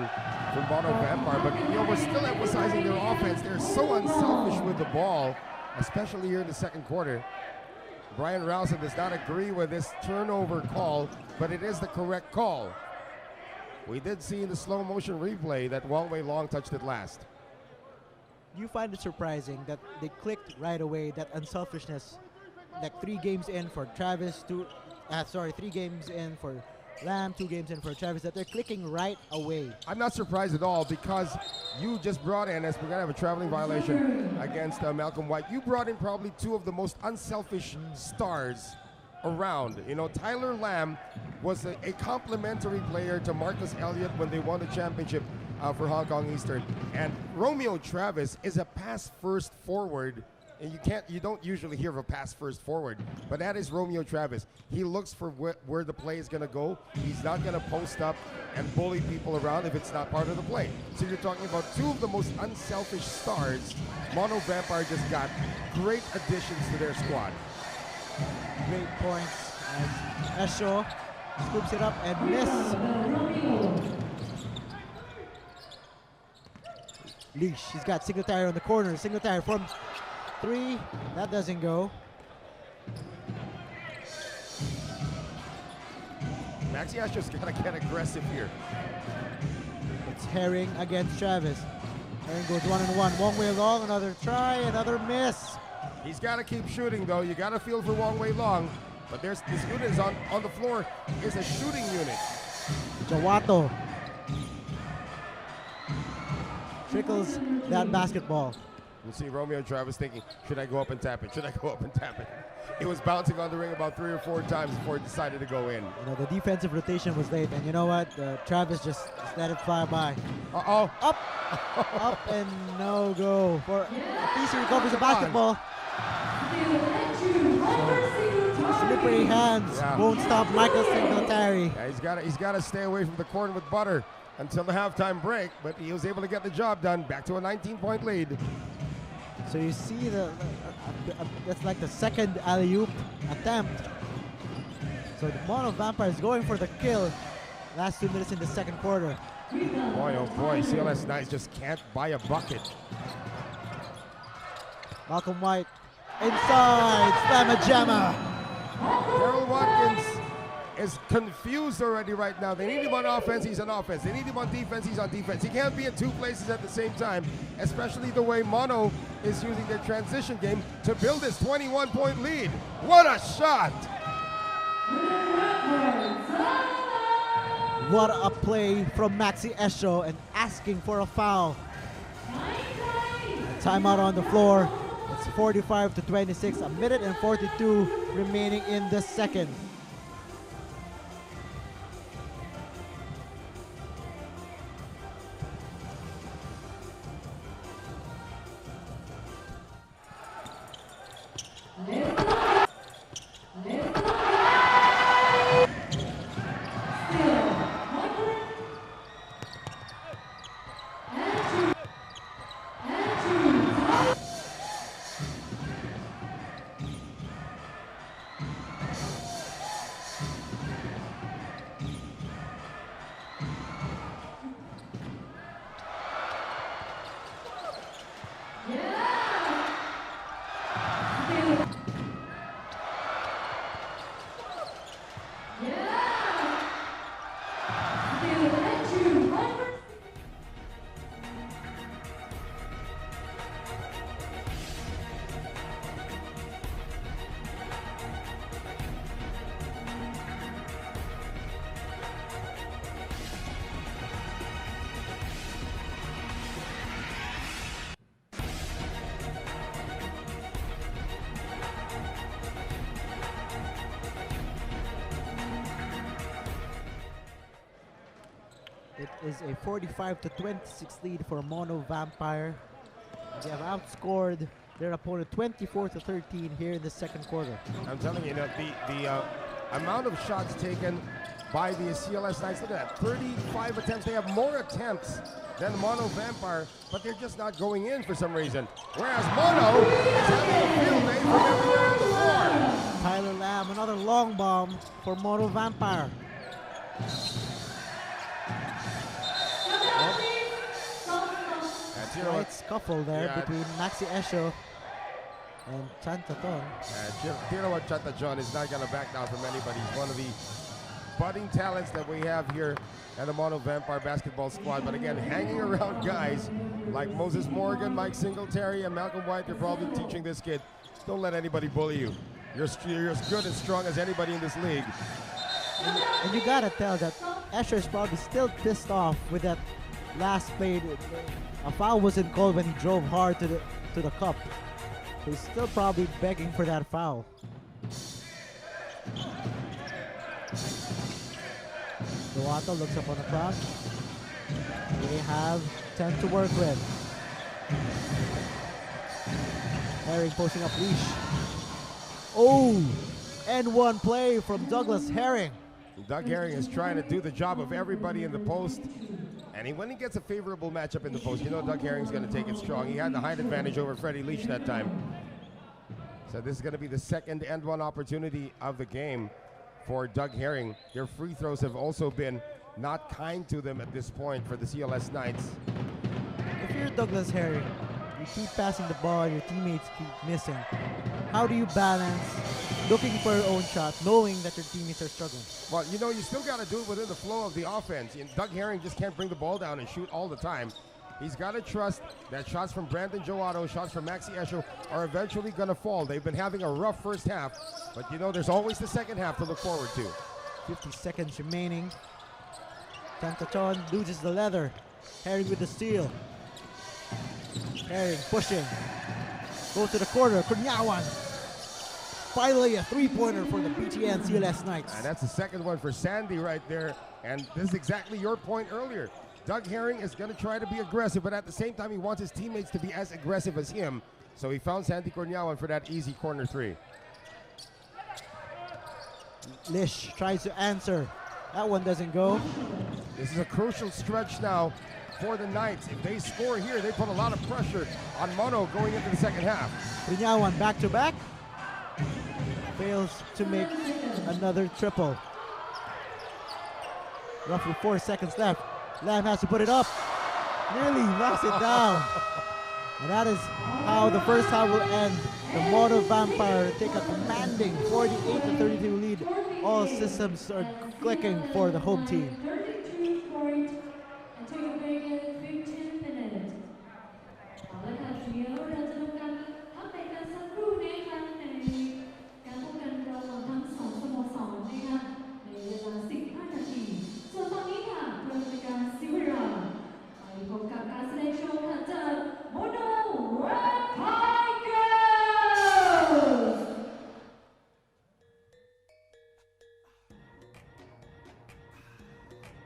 for Mono Vampire. But we're still emphasizing their offense. They're so unselfish with the ball, especially here in the second quarter. Brian Rowson does not agree with this turnover call, but it is the correct call. We did see in the slow motion replay that Wong Wei Long touched it last. You find it surprising that they clicked right away, that unselfishness, like 3 games in for Travis, 3 games in for Lamb, 2 games in for Travis, that they're clicking right away. I'm not surprised at all because you just brought in, as we're going to have a traveling violation against Malcolm White, you brought in probably 2 of the most unselfish stars around. Tyler Lamb was a complimentary player to Marcus Elliott when they won the championship for Hong Kong Eastern. And Romeo Travis is a pass-first forward. And you don't usually hear of a pass-first forward, but that is Romeo Travis. He looks for where the play is going to go. He's not going to post up and bully people around if it's not part of the play. So you're talking about 2 of the most unselfish stars. Mono Vampire just got great additions to their squad. Great points as Esho scoops it up and miss. Leash, he's got Singletary on the corner. Singletary from 3, that doesn't go. Maxi has just got to get aggressive here. It's Herring against Travis. Herring goes 1-on-1. Wong Wei Long, another try, another miss. He's got to keep shooting, though. You got to feel for Wong Wei Long. But this unit is on the floor is a shooting unit. Jawato trickles that basketball. You see Romeo and Travis thinking, should I go up and tap it? Should I go up and tap it? It was bouncing on the ring about 3 or 4 times before it decided to go in. You know, the defensive rotation was late, and you know what? Travis just let it fly by. Uh-oh. Up and no go. For at least he recovers the basketball. So, slippery hands won't stop Michael Singletary. Yeah, he's got to stay away from the corner with butter until the halftime break, but he was able to get the job done. Back to a 19-point lead. So you see that's like the second alley-oop attempt. So the Mono Vampire is going for the kill. Last 2 minutes in the second quarter. Boy, oh boy, CLS Knights just can't buy a bucket. Malcolm White inside, slamma jamma. Harold Watkins is confused already right now. They need him on offense, he's on offense. They need him on defense, he's on defense. He can't be in 2 places at the same time, especially the way Mono is using their transition game to build this 21-point lead. What a shot! What a play from Maxi Esho and asking for a foul. Timeout on the floor. It's 45-26, a minute and 42 remaining in the second. It is a 45-26 lead for Mono Vampire. They have outscored their opponent 24-13 here in the second quarter. I'm telling you, the amount of shots taken by the CLS Knights, look at that, 35 attempts. They have more attempts than the Mono Vampire, but they're just not going in for some reason. Whereas Mono is having a field day from everywhere on the floor. Tyler Lamb, another long bomb for Mono Vampire. Slight scuffle there between Maxi Esho and Chantaton. Tiro Chantaton is not going to back down from anybody. He's one of the budding talents that we have here at the Mono Vampire basketball squad. But again, hanging around guys like Moses Morgan, Mike Singletary, and Malcolm White, they're probably teaching this kid, don't let anybody bully you. You're as good and strong as anybody in this league. And you got to tell that Esho is probably still pissed off with that last play. A foul wasn't called when he drove hard to the cup. He's still probably begging for that foul. Duato looks up on the clock. They have 10 to work with. Herring posting up leash. Oh, and one play from Douglas Herring. Doug Herring is trying to do the job of everybody in the post. And when he gets a favorable matchup in the post, you know Doug Herring's going to take it strong. He had the height advantage over Freddie Leach that time. So this is going to be the second and one opportunity of the game for Doug Herring. Their free throws have also been not kind to them at this point for the CLS Knights. If you're Douglas Herring, you You keep passing the ball, your teammates keep missing. How do you balance looking for your own shot, knowing that your teammates are struggling? Well, you know, you still got to do it within the flow of the offense. And Doug Herring just can't bring the ball down and shoot all the time. He's got to trust that shots from Brandon Joado, shots from Maxi Esho are eventually going to fall. They've been having a rough first half, but you know, there's always the second half to look forward to. 50 seconds remaining. Tantachon loses the leather. Herring with the steal. Herring pushing. Goes to the corner. Kunyawan. Finally a three-pointer for the BTN CLS Knights. And that's the second one for Sandy right there. And this is exactly your point earlier. Doug Herring is going to try to be aggressive, but at the same time, he wants his teammates to be as aggressive as him. So he found Sandy Cornyawan for that easy corner three. Lish tries to answer. That one doesn't go. This is a crucial stretch now for the Knights. If they score here, they put a lot of pressure on Mono going into the second half. Kunyawan back to back. Fails to make another triple. Roughly 4 seconds left. Lamb has to put it up. Nearly knocks it down. And that is how the first half will end. The Mono Vampire take a commanding 48-32 lead. All systems are clicking for the home team. 32 point until you make it 15 minutes. เอาละค่ะเดี๋ยวเราจะทำการพักเบรกกันสักครู่นะคะในการพบกันระหว่างทั้งสองสโมสรนะคะในเวลา 15 นาที ส่วนตอนนี้ค่ะเพื่อเป็นการเสียเวลาไปพบกับการแสดงโชว์ค่ะจากโมโนแวมไพร์ All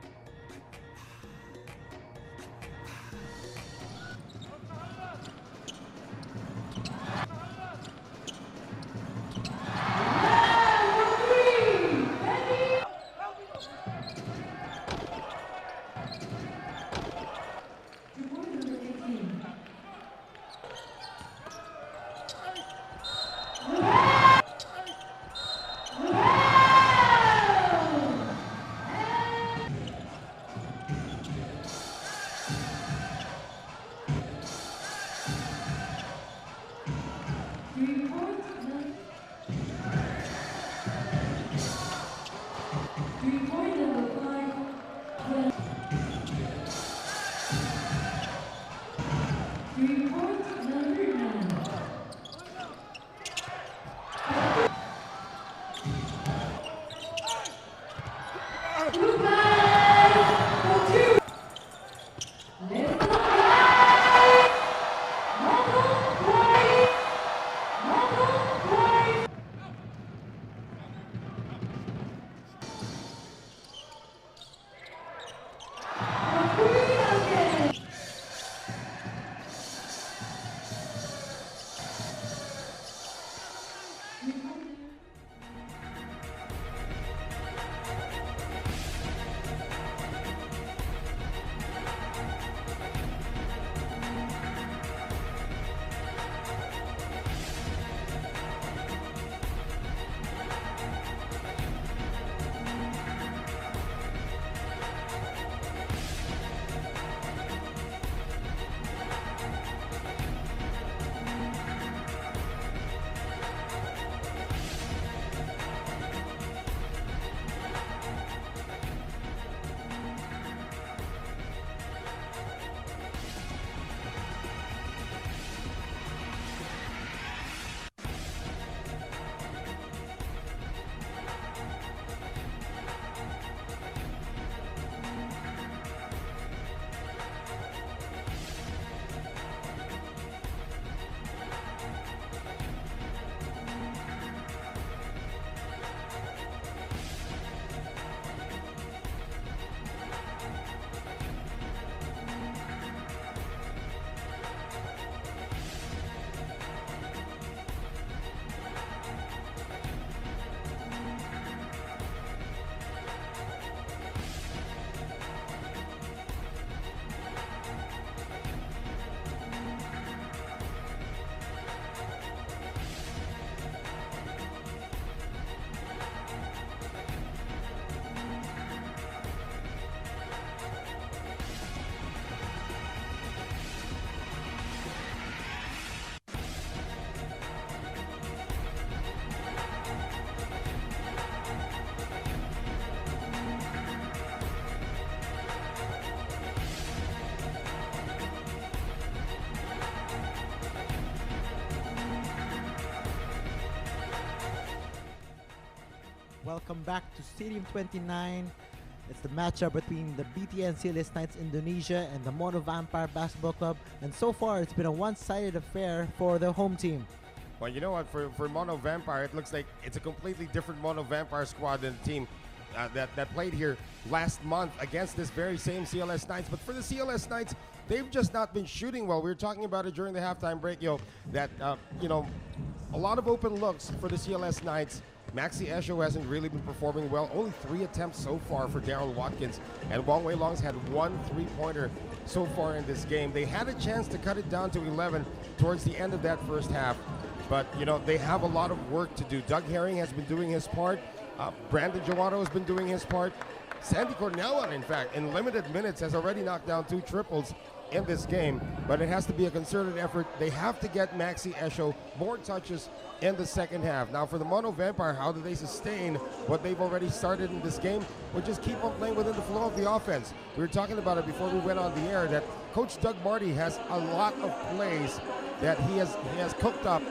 Welcome back to Stadium 29. It's the matchup between the BTN CLS Knights Indonesia and the Mono Vampire Basketball Club. And so far, it's been a one-sided affair for the home team. Well, you know what? For Mono Vampire, it looks like it's a completely different Mono Vampire squad than the team that played here last month against this very same CLS Knights. But for the CLS Knights, they've just not been shooting well. We were talking about it during the halftime break, that, a lot of open looks for the CLS Knights. Maxi Esho hasn't really been performing well. Only 3 attempts so far for Daryl Watkins. And Wong Wei Long's had 1 3-pointer so far in this game. They had a chance to cut it down to 11 towards the end of that first half. But, they have a lot of work to do. Doug Herring has been doing his part. Brandon Jowato has been doing his part. Sandy Cornellon, in fact, in limited minutes has already knocked down 2 triples in this game, but it has to be a concerted effort. They have to get Maxi Esho more touches in the second half. Now for the Mono Vampire, how do they sustain what they've already started in this game? Or just keep on playing within the flow of the offense? We were talking about it before we went on the air that Coach Doug Marty has a lot of plays that he has cooked up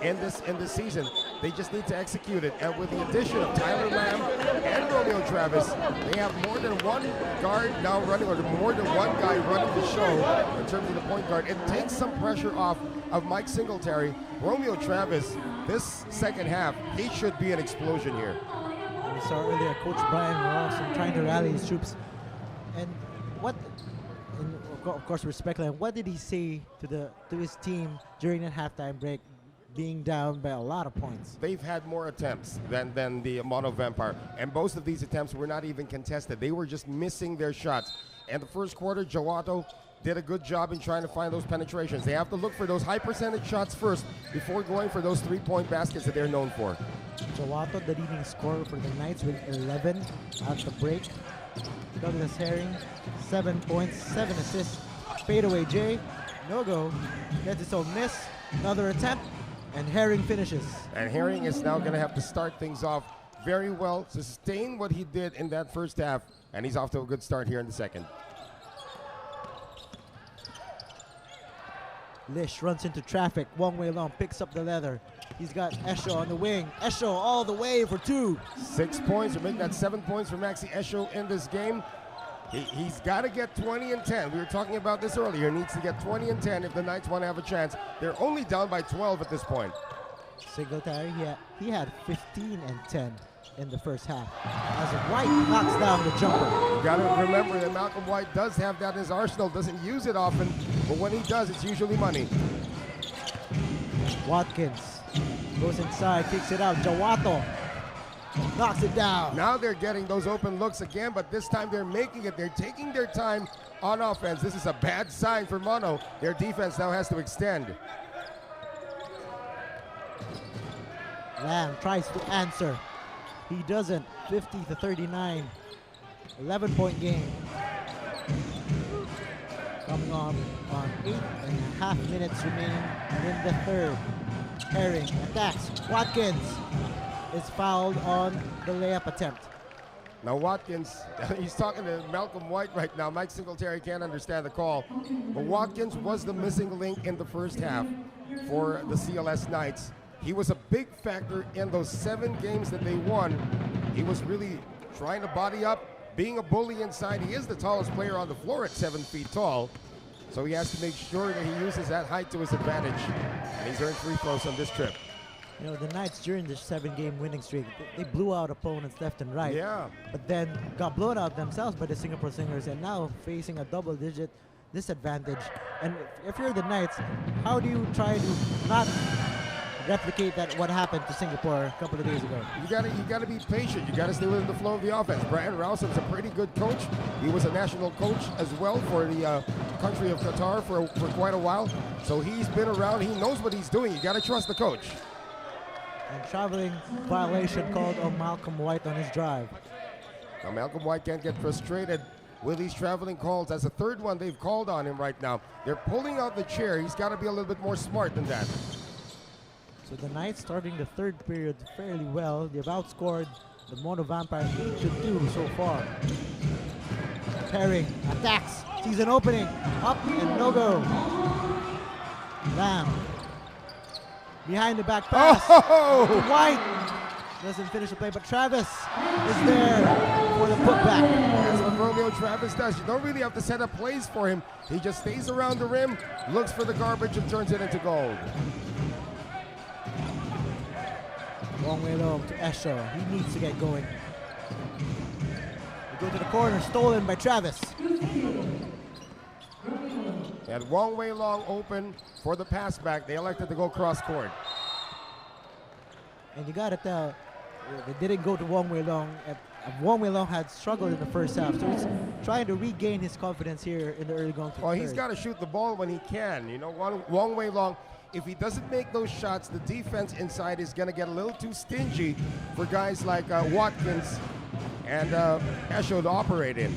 in this season. They just need to execute it. And with the addition of Tyler Lamb and Romeo Travis, they have more than one guard now running, or more than one guy running the show in terms of the point guard. It takes some pressure off of Mike Singletary. Romeo Travis, this second half, he should be an explosion here. We saw earlier Coach Brian Rawson trying to rally his troops. And of course, we're speculating, what did he say to his team during that halftime break, being down by a lot of points? They've had more attempts than the Mono Vampire, and most of these attempts were not even contested. They were just missing their shots. And the first quarter, Jowato did a good job in trying to find those penetrations. They have to look for those high percentage shots first before going for those 3-point baskets that they're known for. Jowato, the leading scorer for the Knights, with 11 at the break. Douglas Herring, 7 points, 7 assists. Fadeaway Jay, no go, gets his own miss, another attempt, and Herring finishes. And Herring is now going to have to start things off very well, sustain what he did in that first half, and he's off to a good start here in the second. Lish runs into traffic. Wong Wei Long picks up the leather. He's got Esho on the wing. Esho all the way for 2. 6 points, or make that 7 points for Maxi Esho in this game. He's got to get 20 and 10. We were talking about this earlier. He needs to get 20 and 10 if the Knights want to have a chance. They're only down by 12 at this point. Singletary, he had 15 and 10 in the first half, as White knocks down the jumper. You got to remember that Malcolm White does have that in his arsenal. Doesn't use it often, but when he does, it's usually money. Watkins goes inside, kicks it out. Jowato knocks it down. Now they're getting those open looks again, but this time they're making it. They're taking their time on offense. This is a bad sign for Mono. Their defense now has to extend. Lamb tries to answer. He doesn't. 50-39. 11-point game. Coming on 8.5 minutes remaining in the third. Herring attacks. Watkins is fouled on the layup attempt. Now Watkins, he's talking to Malcolm White right now. Mike Singletary can't understand the call. But Watkins was the missing link in the first half for the CLS Knights. He was a big factor in those 7 games that they won. He was really trying to body up, being a bully inside. He is the tallest player on the floor at 7 feet tall. So he has to make sure that he uses that height to his advantage. And he's earned 3 throws on this trip. The Knights during the 7-game winning streak, they blew out opponents left and right. Yeah. But then got blown out themselves by the Singapore Slingers, and now facing a double-digit disadvantage. And if you're the Knights, how do you try to not replicate what happened to Singapore a couple of days ago? You gotta be patient. You gotta stay within the flow of the offense. Brian Rowson's a pretty good coach. He was a national coach as well for the country of Qatar for quite a while. So he's been around. He knows what he's doing. You gotta trust the coach. And traveling violation called on Malcolm White on his drive. Now Malcolm White can't get frustrated with these traveling calls. That's the 3rd one they've called on him right now. They're pulling out the chair. He's got to be a little bit more smart than that. So the Knights starting the 3rd period fairly well. They've outscored the Mono Vampire 8-2 so far. Herring attacks, sees an opening, up and no go. Lamb behind the back pass. Oh! White Doesn't finish the play, but Travis is there for the putback. That's what Romeo Travis does. You don't really have to set up plays for him. He just stays around the rim, looks for the garbage, and turns it into gold. Long way low to Esho. He needs to get going. They go to the corner, stolen by Travis. They had Wong Wei Long open for the pass back. They elected to go cross court. And you gotta tell, they didn't go to Wong Wei Long. Wong Wei Long had struggled in the first half, so he's trying to regain his confidence here in the early going to the He's third. got to shoot the ball when he can. You know, Wong Wei Long, if he doesn't make those shots, the defense inside is going to get a little too stingy for guys like Watkins and Esho to operate in.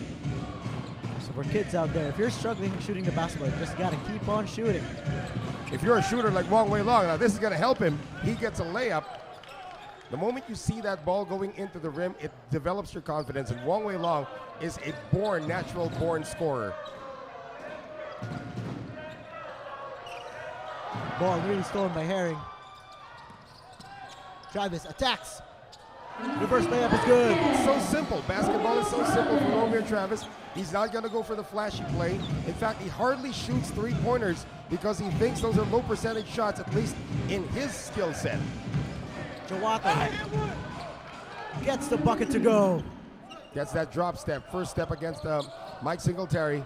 So for kids out there, if you're struggling shooting the basketball, you just gotta keep on shooting. If you're a shooter like Wong Wei Long, now this is going to help him. He gets a layup. The moment you see that ball going into the rim, it develops your confidence. And Wong Wei Long is a natural-born scorer. Ball really stolen by Herring. Travis attacks. Reverse layup is good. It's so simple. Basketball is so simple for Romeo Travis. He's not going to go for the flashy play. In fact, he hardly shoots three-pointers because he thinks those are low-percentage shots, at least in his skill set. Jawata gets the bucket to go. Gets that drop step, first step against Mike Singletary.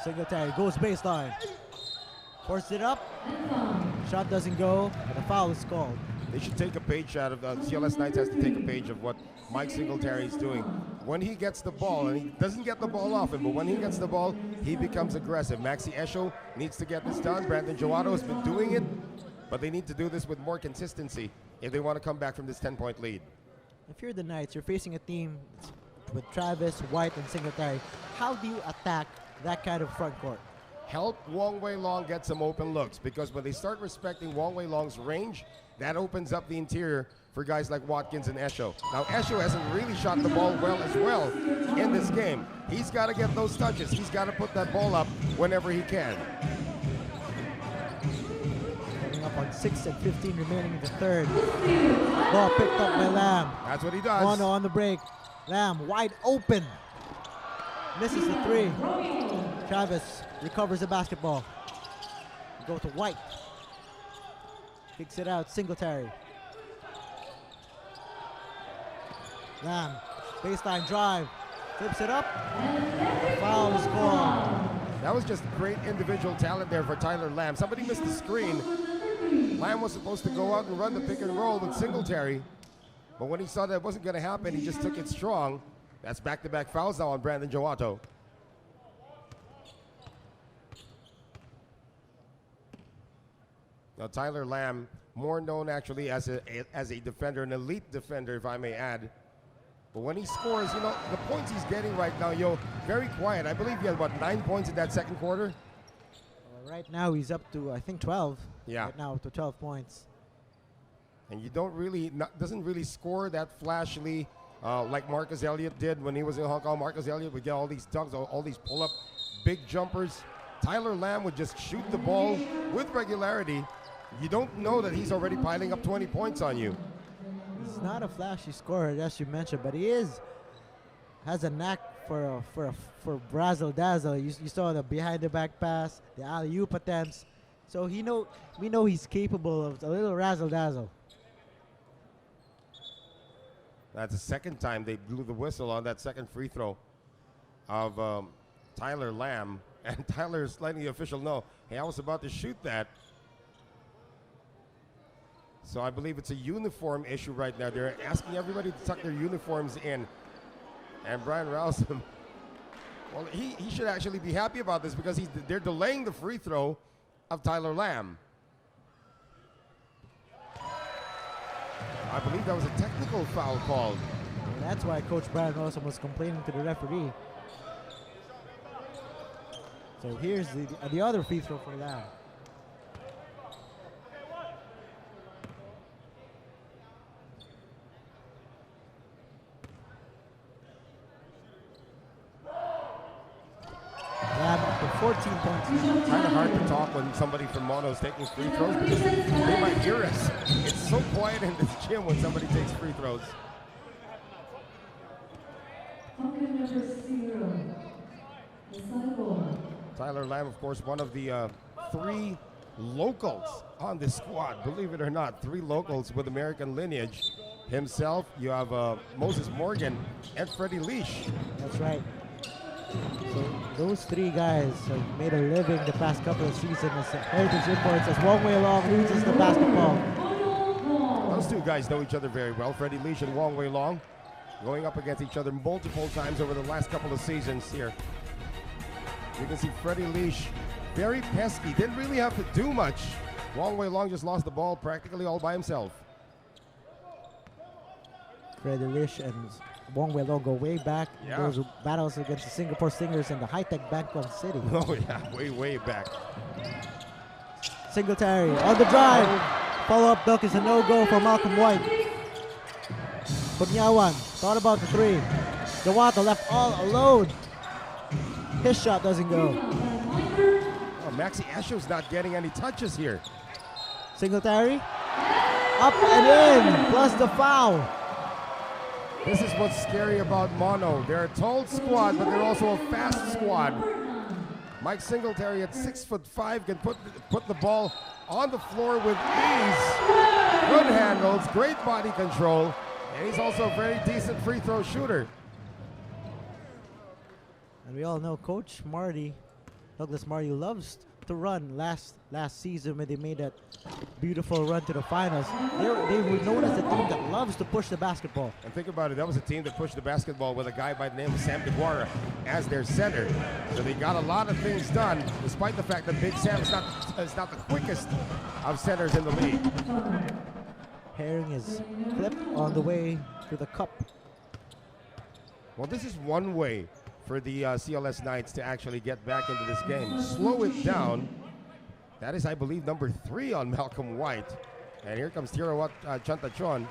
Singletary goes baseline. Forces it up. Shot doesn't go, and a foul is called. They should take a page out of CLS Knights has to take a page of what Mike Singletary is doing. When he gets the ball, and he doesn't get the ball off him, but when he gets the ball, he becomes aggressive. Maxi Esho needs to get this done. Brandon Jowato has been doing it, but they need to do this with more consistency if they want to come back from this 10-point lead. If you're the Knights, you're facing a team with Travis, White, and Singletary. How do you attack that kind of front court? Help Wong Wei Long get some open looks, because when they start respecting Wong Wei Long's range, that opens up the interior for guys like Watkins and Esho. Now, Esho hasn't really shot the ball well in this game. He's got to get those touches. He's got to put that ball up whenever he can. Coming up on 6 and 15 remaining in the third. Ball picked up by Lamb. That's what he does. Mono on the break. Lamb wide open. Misses the three. Travis recovers the basketball. Go to White. Kicks it out, Singletary. Lamb, baseline drive. Flips it up. Foul is called. That was just great individual talent there for Tyler Lamb. Somebody missed the screen. Lamb was supposed to go out and run the pick and roll with Singletary. But when he saw that wasn't going to happen, he just took it strong. That's back-to-back fouls now on Brandon Jowato. Now, Tyler Lamb, more known actually as a defender, an elite defender, if I may add. But when he scores, you know, the points he's getting right now, very quiet. I believe he had, 9 points in that second quarter? Right now, he's up to, I think, 12. Yeah. Right now, to 12 points. And you doesn't really score that flashily like Marcus Elliott did when he was in Hong Kong. Marcus Elliott would get all these dunks, all these pull-up big jumpers. Tyler Lamb would just shoot the ball with regularity. You don't know that he's already piling up 20 points on you. He's not a flashy scorer, as you mentioned, but he has a knack for razzle dazzle. You saw the behind the back pass, the alley-oop attempts. So we know he's capable of a little razzle dazzle. That's the second time they blew the whistle on that second free throw of Tyler Lamb. And Tyler is letting the official know, hey, I was about to shoot that. So I believe it's a uniform issue right now. They're asking everybody to tuck their uniforms in. And Brian Rouse, well, he should actually be happy about this because they're delaying the free throw of Tyler Lamb. I believe that was a technical foul called. And that's why Coach Brian Rouse was complaining to the referee. So here's the other free throw for Lamb. Lamb up to 14 points. Kind of hard to talk when somebody from Mono is taking free throws because they might hear us. It's so quiet in this gym when somebody takes free throws. Pocket number 0. The Saigon. Tyler Lamb, of course, one of the 3 locals on this squad. Believe it or not, 3 locals with American lineage. Himself, you have Moses Morgan and Freddie Leash. That's right. So those 3 guys have made a living the past couple of seasons as heritage imports as Wong Wei Long loses the basketball. Those 2 guys know each other very well, Freddie Leash and Wong Wei Long, going up against each other multiple times over the last couple of seasons here. You can see Freddie Leash very pesky, didn't really have to do much. Wong Wei Long just lost the ball practically all by himself. Freddie Leash and Wong Wei Long go way back. Yeah. Those battles against the Singapore Slingers and the high-tech Bangkok City. Oh yeah, way back. Singletary on the drive. Follow-up dunk is a no-go for Malcolm White. Punyawan thought about the 3. Jawata left all alone. His shot doesn't go. Oh, Maxi Esho's not getting any touches here. Singletary up and in, plus the foul. This is what's scary about Mono. They're a tall squad, but they're also a fast squad. Mike Singletary at 6'5" can put the ball on the floor with ease. Good handles, great body control, and he's also a very decent free throw shooter. And we all know Coach Marty, Douglas Marty, loves to run. Last season when they made that beautiful run to the finals, they were known as a team that loves to push the basketball. And think about it, that was a team that pushed the basketball with a guy by the name of Sam DeGuara as their center. So they got a lot of things done, despite the fact that Big Sam is not the quickest of centers in the league. Herring is clipped on the way to the cup. Well, this is one way for the CLS Knights to actually get back into this game. Slow it down. That is, I believe, number 3 on Malcolm White. And here comes Tirawat Chantachon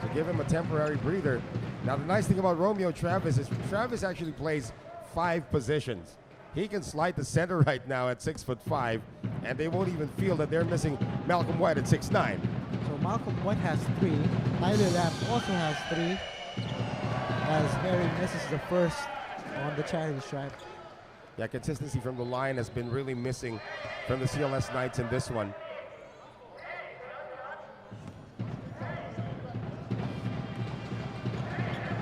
to give him a temporary breather. Now, the nice thing about Romeo Travis is Travis actually plays 5 positions. He can slide the center right now at 6'5", and they won't even feel that they're missing Malcolm White at 6'9". So Malcolm White has 3. Tyler Lamb also has 3. As Harry misses the first on the charity stripe. Yeah, consistency from the line has been really missing from the CLS Knights in this one.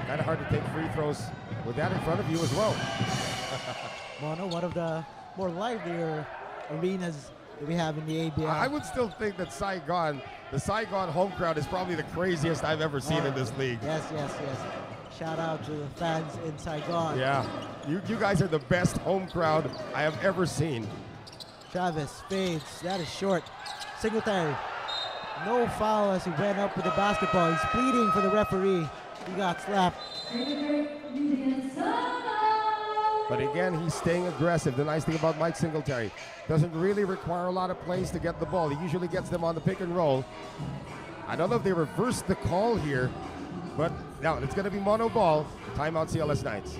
Kind of hard to take free throws with that in front of you as well. Mono, one of the more livelier arenas that we have in the ABL. I would still think that the Saigon home crowd is probably the craziest I've ever seen in this league. Yes. Shout out to the fans in Saigon. Yeah, you guys are the best home crowd I have ever seen. Travis fades, that is short. Singletary, no foul as he went up with the basketball. He's pleading for the referee. He got slapped. But again, he's staying aggressive. The nice thing about Mike Singletary, doesn't really require a lot of plays to get the ball. He usually gets them on the pick and roll. I don't know if they reversed the call here, but now it's going to be Mono ball. Timeout CLS Knights.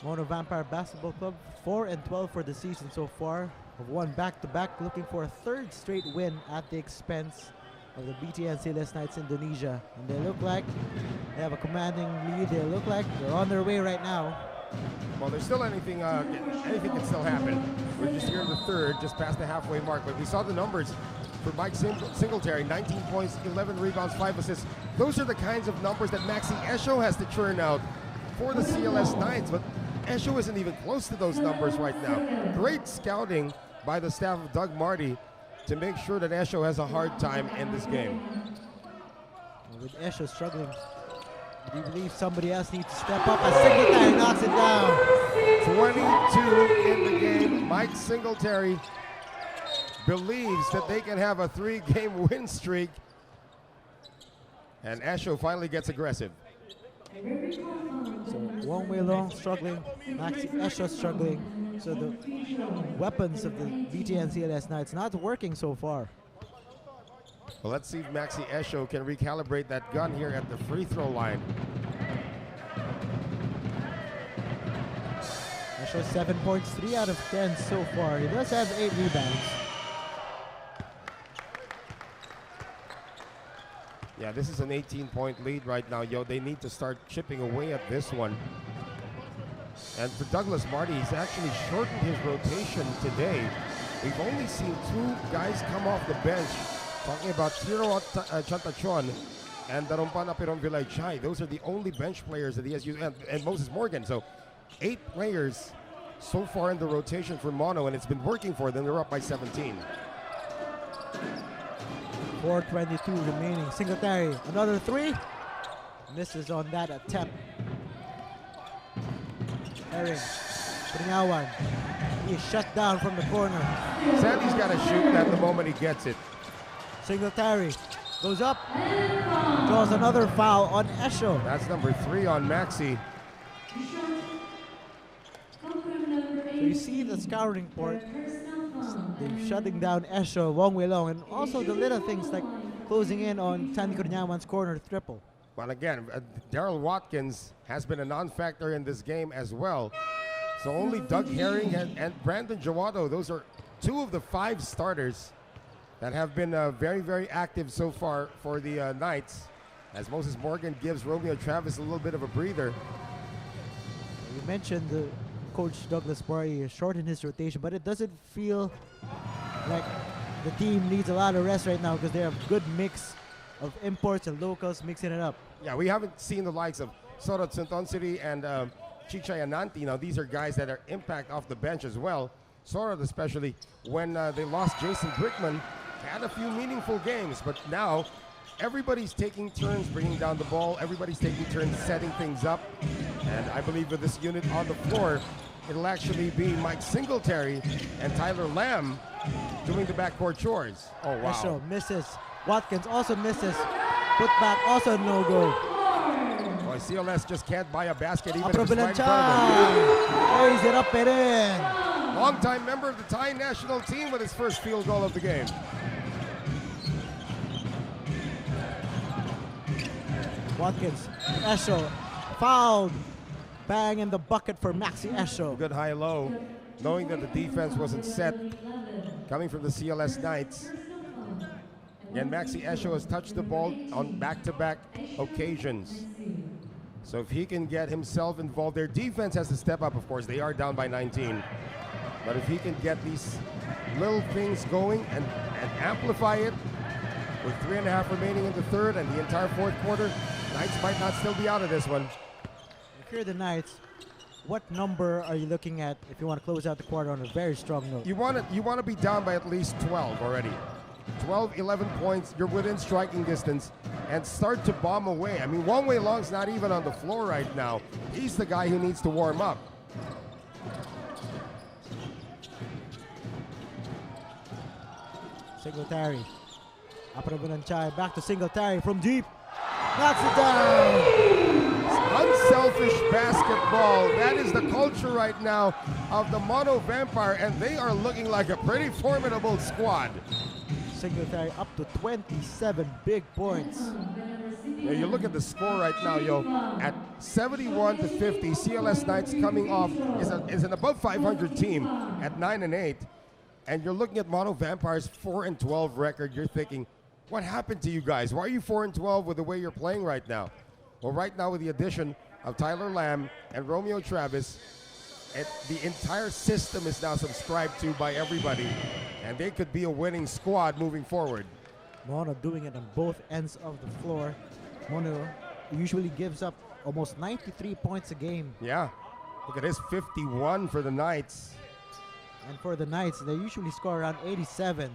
Mono Vampire Basketball Club 4-12 for the season so far. Have won back-to-back, looking for a third straight win at the expense of the BTN CLS Knights Indonesia. And they look like they have a commanding lead. They look like they're on their way right now. Well, there's still anything can still happen. We're just here in the third, just past the halfway mark. But we saw the numbers for Mike Singletary, 19 points, 11 rebounds, 5 assists. Those are the kinds of numbers that Maxi Esho has to churn out for the CLS Knights. But Esho isn't even close to those numbers right now. Great scouting by the staff of Doug Marty to make sure that Esho has a hard time in this game. With Esho struggling, do you believe somebody else needs to step up as Singletary knocks it down? 22 in the game. Mike Singletary believes that they can have a 3-game win streak. And Esho finally gets aggressive. So Wong Wei Long struggling, Maxi Esho struggling. So the weapons of the BTN CLS Knights not working so far. Well, let's see if Maxi Esho can recalibrate that gun here at the free throw line. Esho 7 points, 3 out of 10 so far. He does have 8 rebounds. Yeah, this is an 18-point lead right now, yo. They need to start chipping away at this one. And for Douglas Marty, he's actually shortened his rotation today. We've only seen 2 guys come off the bench. Talking about Tiro Chantachon and Darumpana Piron Vilay. Those are the only bench players that he has used, and Moses Morgan. So 8 players so far in the rotation for Mono, and it's been working for them. They're up by 17. 4:22 remaining. Singletary, another 3. Misses on that attempt. Herring, Pringawan. He is shut down from the corner. Sandy's got to shoot that the moment he gets it. Singletary goes up, draws another foul on Esho. That's number 3 on Maxi. So you see the scouting report. They're shutting down Esho, Wong Wei Long, and also the little things like closing in on Sandy Cornyaman's corner triple. Well, again, Daryl Watkins has been a non-factor in this game as well. So only Doug Herring and Brandon Jawado, those are 2 of the 5 starters that have been very, very active so far for the Knights, as Moses Morgan gives Romeo Travis a little bit of a breather. You mentioned the Coach Douglas Marty shortened his rotation, but it doesn't feel like the team needs a lot of rest right now because they have a good mix of imports and locals mixing it up. Yeah, we haven't seen the likes of Sorot Sunton and Chichay Ananti. Now, these are guys that are impact off the bench as well. Sorot, especially when they lost Jason Brickman, had a few meaningful games, but now everybody's taking turns bringing down the ball. Everybody's taking turns setting things up. And I believe with this unit on the floor, it'll actually be Mike Singletary and Tyler Lamb doing the backcourt chores. Oh, wow. Esho misses. Watkins also misses. Put back also no go. Boy, CLS just can't buy a basket even if Apro it's right in front of them. Raise it up and in. Longtime member of the Thai national team with his first field goal of the game. Watkins, Esho, fouled. Bang in the bucket for Maxi Esho. Good high-low, knowing that the defense wasn't set, coming from the CLS Knights. And Maxi Esho has touched the ball on back-to-back occasions. So if he can get himself involved, their defense has to step up, of course. They are down by 19. But if he can get these little things going and amplify it, with 3.5 remaining in the third and the entire fourth quarter, Knights might not still be out of this one. If you're the Knights, what number are you looking at if you want to close out the quarter on a very strong note? You want to be down by at least 12 already. 12, 11 points, you're within striking distance, and start to bomb away. I mean, Wong Wei Long's not even on the floor right now. He's the guy who needs to warm up. Singletary. Apro back to Singletary from deep. Knocks it down. Unselfish basketball. That is the culture right now of the Mono Vampire, and they are looking like a pretty formidable squad. Singletary up to 27 big points. Yeah, you look at the score right now, yo. At 71 to 50, CLS Knights coming off is an above 500 team at 9-8, and you're looking at Mono Vampires 4-12 record. You're thinking, what happened to you guys? Why are you 4-12 with the way you're playing right now? Well, right now with the addition of Tyler Lamb and Romeo Travis, the entire system is now subscribed to by everybody, and they could be a winning squad moving forward. Mono doing it on both ends of the floor. Mono usually gives up almost 93 points a game. Yeah, look at this, 51 for the Knights. And for the Knights, they usually score around 87.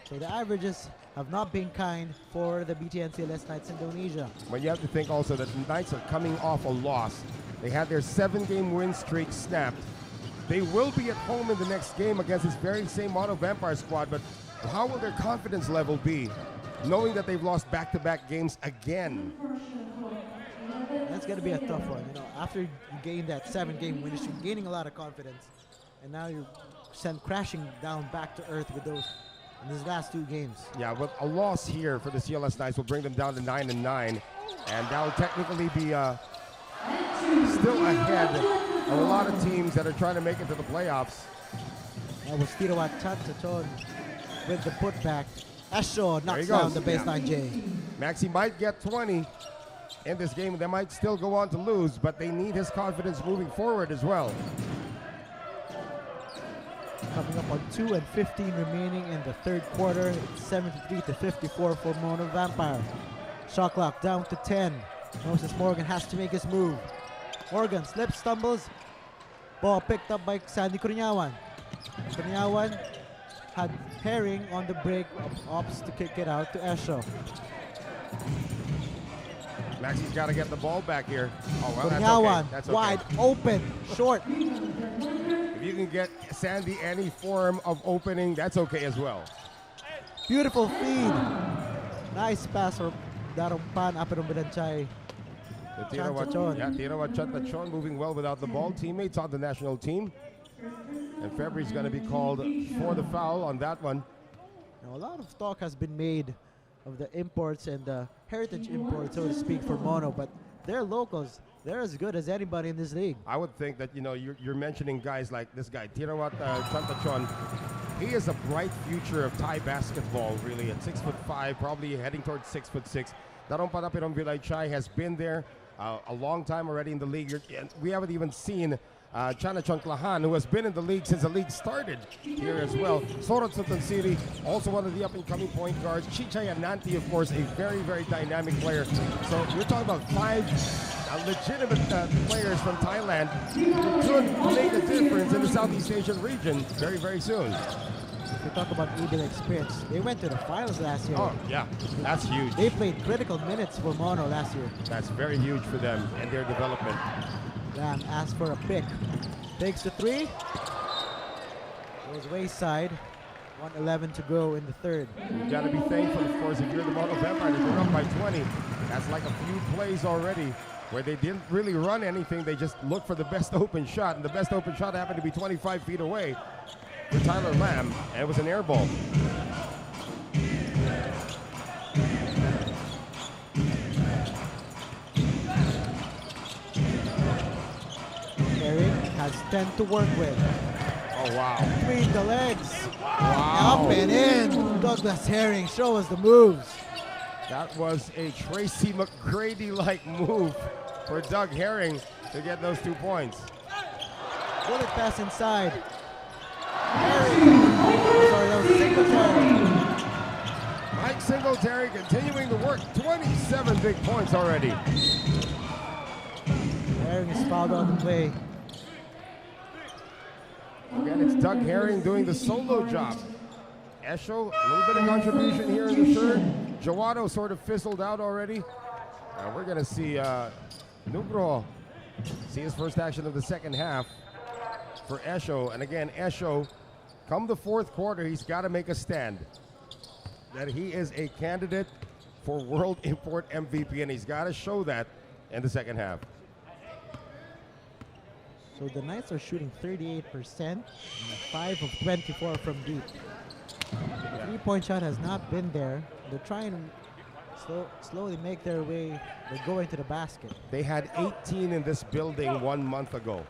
So the averages have not been kind for the BTN CLS Knights Indonesia. But you have to think also that the Knights are coming off a loss. They had their 7-game win streak snapped. They will be at home in the next game against this very same Mono Vampire squad, but how will their confidence level be, knowing that they've lost back-to-back games again? That's going to be a tough one. You know, after you gain that 7-game win streak, you're gaining a lot of confidence, and now you're sent crashing down back to earth with those in these last 2 games. Yeah, but a loss here for the CLS Knights will bring them down to 9-9, and that will technically be still ahead of a lot of teams that are trying to make it to the playoffs. That was Tirawat Chatachon with the putback. Esho knocks down the baseline J. Maxi might get 20 in this game. They might still go on to lose, but they need his confidence moving forward as well. Coming up on 2:15 remaining in the third quarter. It's 73 to 54 for Mono Vampire. Shot clock down to 10. Moses Morgan has to make his move. Morgan slips, stumbles. Ball picked up by Sandy Cunyawan. Cunyawan had Herring on the break, opts to kick it out to Esho. Maxi's got to get the ball back here. Oh, well, Cunyawan, that's okay. wide open, short. If you can get Sandy any form of opening, that's okay as well. Beautiful feed. Nice pass for Darumpan Aperong Bilanchay. Tirawat Chatachon moving well without the ball. Teammates on the national team. And February's going to be called for the foul on that one. Now, a lot of talk has been made of the imports and the heritage imports, so to speak, for Mono, but they're locals. They're as good as anybody in this league. I would think that, you know, you're mentioning guys like this guy, Tirawat Chatachon. He is a bright future of Thai basketball, really, at 6'5", probably heading towards 6'6". Darumpan Aperong Bilanchay has been there a long time already in the league. We haven't even seen Chanachon Klahan, who has been in the league since the league started here as well. Sorot Sutansiri, also one of the up-and-coming point guards. Chichay Ananti, of course, a very, very dynamic player. So we're talking about 5 legitimate players from Thailand who could make a difference in the Southeast Asian region very, very soon. We talk about ABL experience. They went to the finals last year. Oh, yeah, that's huge. They played critical minutes for Mono last year. That's very huge for them and their development. Lamb asked for a pick. Takes the 3. Goes wayside. 1:11 to go in the third. You got to be thankful, of course, if you're the Mono Vampires. They're up by 20. That's like a few plays already where they didn't really run anything. They just looked for the best open shot, and the best open shot happened to be 25 feet away for Tyler Lamb, and it was an air ball. Herring has 10 to work with. Oh, wow. Between the legs. Wow. Up and in. Douglas Herring, show us the moves. That was a Tracy McGrady-like move for Doug Herring to get those 2 points. Bullet pass inside. Herring. Sorry, that was Singletary. Mike Singletary continuing to work. 27 big points already. Herring is fouled on the play. Again, it's Doug Herring doing the solo job. Esho, a little bit of contribution here in the third. Jawado sort of fizzled out already. We're going to see Nugro see his first action of the second half for Esho. And again, Esho, come the fourth quarter, he's got to make a stand. That he is a candidate for World Import MVP, and he's got to show that in the second half. So the Knights are shooting 38%, and 5 of 24 from deep. The 3-point shot has not been there. They're trying slowly make their way. They're going to the basket. They had 18 in this building 1 month ago.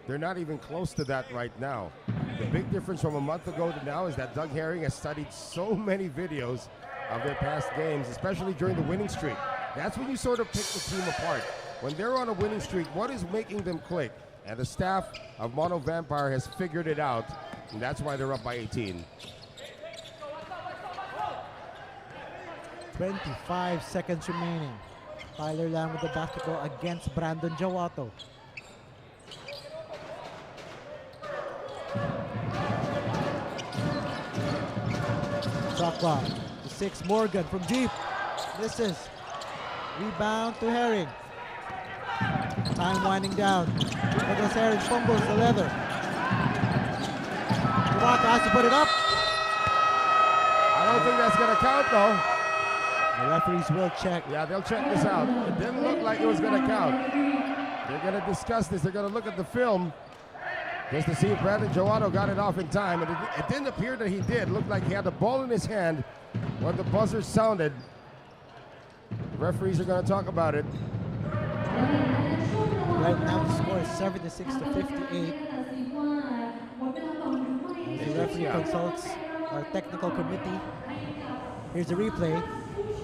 They're not even close to that right now. The big difference from a month ago to now is that Doug Herring has studied so many videos of their past games, especially during the winning streak. That's when you sort of pick the team apart. When they're on a winning streak, what is making them click? And the staff of Mono Vampire has figured it out, and that's why they're up by 18. 25 seconds remaining. Tyler Lam with the basketball against Brandon Jawato. Shot clock. The 6 Morgan from deep. Misses. Rebound to Herring. Time winding down. Douglas Herring fumbles the leather. Jawato has to put it up. I don't think that's going to count, though. The referees will check. Yeah, they'll check this out. It didn't look like it was going to count. They're going to discuss this. They're going to look at the film just to see if Brandon Jawato got it off in time. And it didn't appear that he did. It looked like he had the ball in his hand when the buzzer sounded. The referees are going to talk about it. Right now the score is 76-58. As the referee consults our technical committee. Here's the replay.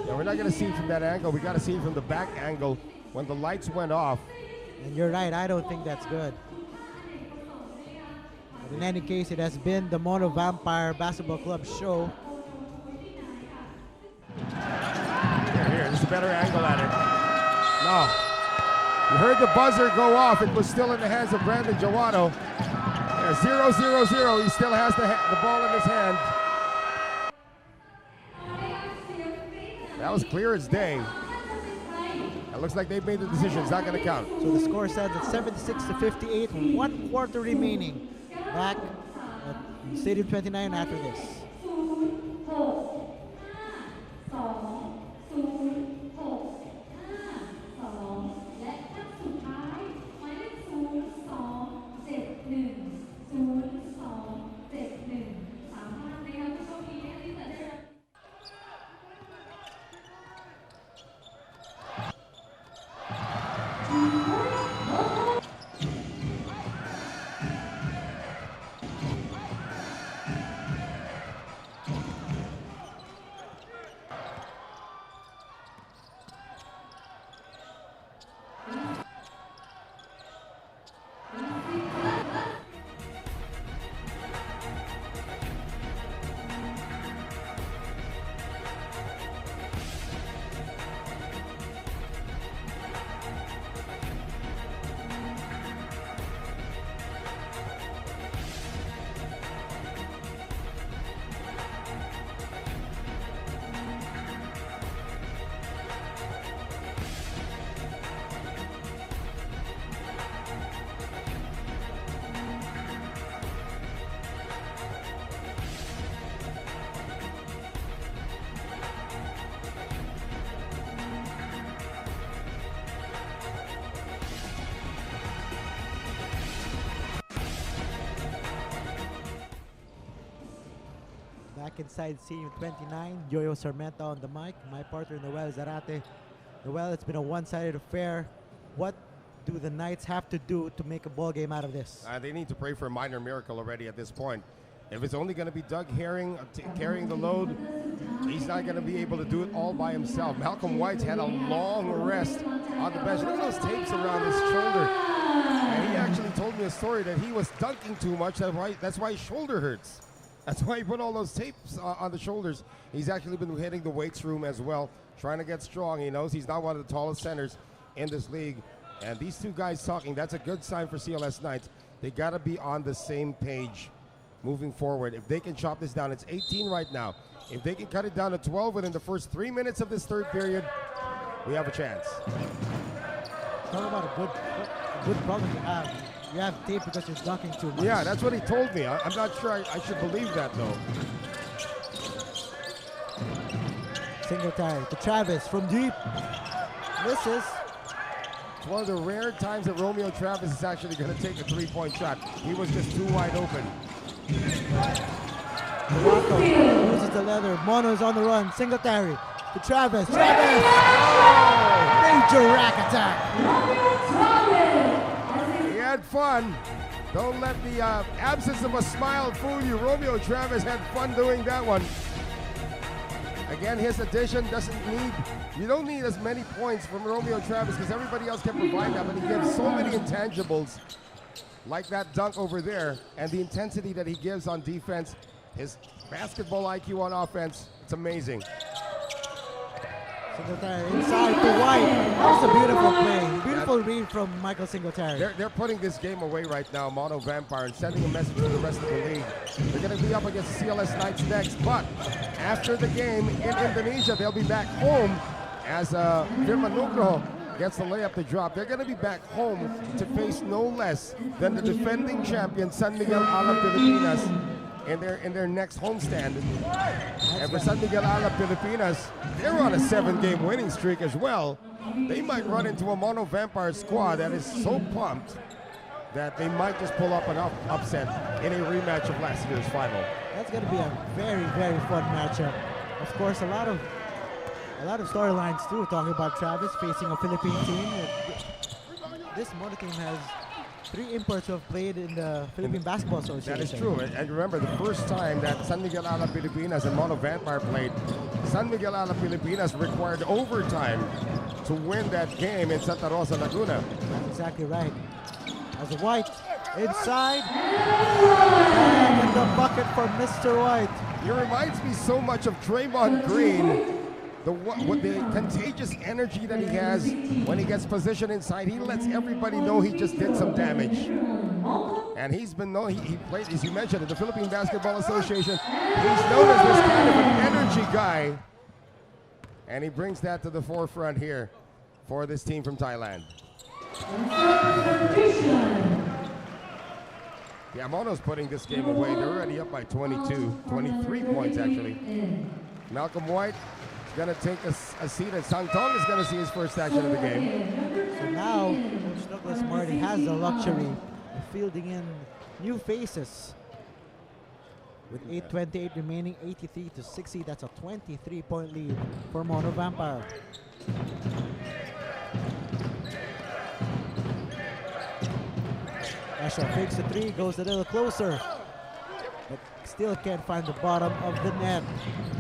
Yeah, we're not going to see it from that angle. We got to see it from the back angle when the lights went off. And you're right, I don't think that's good. But in any case, it has been the Mono Vampire Basketball Club show. Here, this is a better angle at it. No. You heard the buzzer go off. It was still in the hands of Brandon Jawato. 0-0-0. He still has the ball in his hand. That was clear as day. It looks like they've made the decision. It's not going to count. So the score stands at 76-58, 1 quarter remaining. Back at Stadium 29 after this. Back inside Stadium 29, Yoyo Sarmenta on the mic. My partner, Noel Zarate. Noel, it's been a one-sided affair. What do the Knights have to do to make a ball game out of this? They need to pray for a minor miracle already at this point. If it's only going to be Doug Herring carrying the load, he's not going to be able to do it all by himself. Malcolm White's had a long rest on the bench. Look at those tapes around his shoulder. And he actually told me a story that he was dunking too much. That's why his shoulder hurts. That's why he put all those tapes on the shoulders. He's actually been hitting the weights room as well, trying to get strong. He knows he's not one of the tallest centers in this league. And these two guys talking, that's a good sign for CLS Knights. They got to be on the same page moving forward. If they can chop this down, it's 18 right now. If they can cut it down to 12 within the first 3 minutes of this third period, we have a chance. Talk about a good problem to have. You have tape because you're dunking too much. Yeah, that's what he told me. I'm not sure I should believe that, though. Single tie to Travis from deep. Misses. It's one of the rare times that Romeo Travis is actually going to take a three-point shot. He was just too wide open. Jawato loses the leather. Mono is on the run. Singletary to Travis. Travis! Major rack attack. He had fun. Don't let the absence of a smile fool you. Romeo Travis had fun doing that one. Again, his addition you don't need as many points from Romeo Travis because everybody else can provide that, but he gives so many intangibles like that dunk over there and the intensity that he gives on defense, his basketball IQ on offense, it's amazing. Singletary inside to White. That's a beautiful play. Beautiful read from Michael Singletary. They're putting this game away right now, Mono Vampire, and sending a message to the rest of the league. They're going to be up against the CLS Knights next, but after the game in Indonesia, they'll be back home as Firman Nugroho gets the layup to drop. They're going to be back home to face no less than the defending champion, San Miguel Alab Pilipinas, in their next homestand. And for San Miguel Alab Pilipinas, they're on a 7-game winning streak as well. They might run into a Mono Vampire squad that is so pumped that they might just pull up an upset in a rematch of last year's final. That's going to be a very, very fun matchup. Of course, a lot of storylines too, talking about Travis facing a Philippine team. This Mono team has 3 imports who have played in the Philippine Basketball Association. That is true. And remember, the first time that San Miguel Alab Pilipinas and Mono Vampire played, San Miguel Alab Pilipinas required overtime to win that game in Santa Rosa, Laguna. That's exactly right. As White inside, and the bucket for Mr. White. He reminds me so much of Draymond Green. What the contagious energy that he has when he gets positioned inside, he lets everybody know he just did some damage. And he's been known, he played, as you mentioned, in the Philippine Basketball Association. He's known as this kind of an energy guy. And he brings that to the forefront here for this team from Thailand. Yeah, Mono's putting this game away. They're already up by 23 points actually. Malcolm White going to take a seat, and Sang Tong is going to see his first action of the game. So now, Coach Douglas Marty has the luxury of fielding in new faces. With 8:28 remaining, 83-60, that's a 23-point lead for Mono Vampire. Asha fakes the 3, goes a little closer, but still can't find the bottom of the net.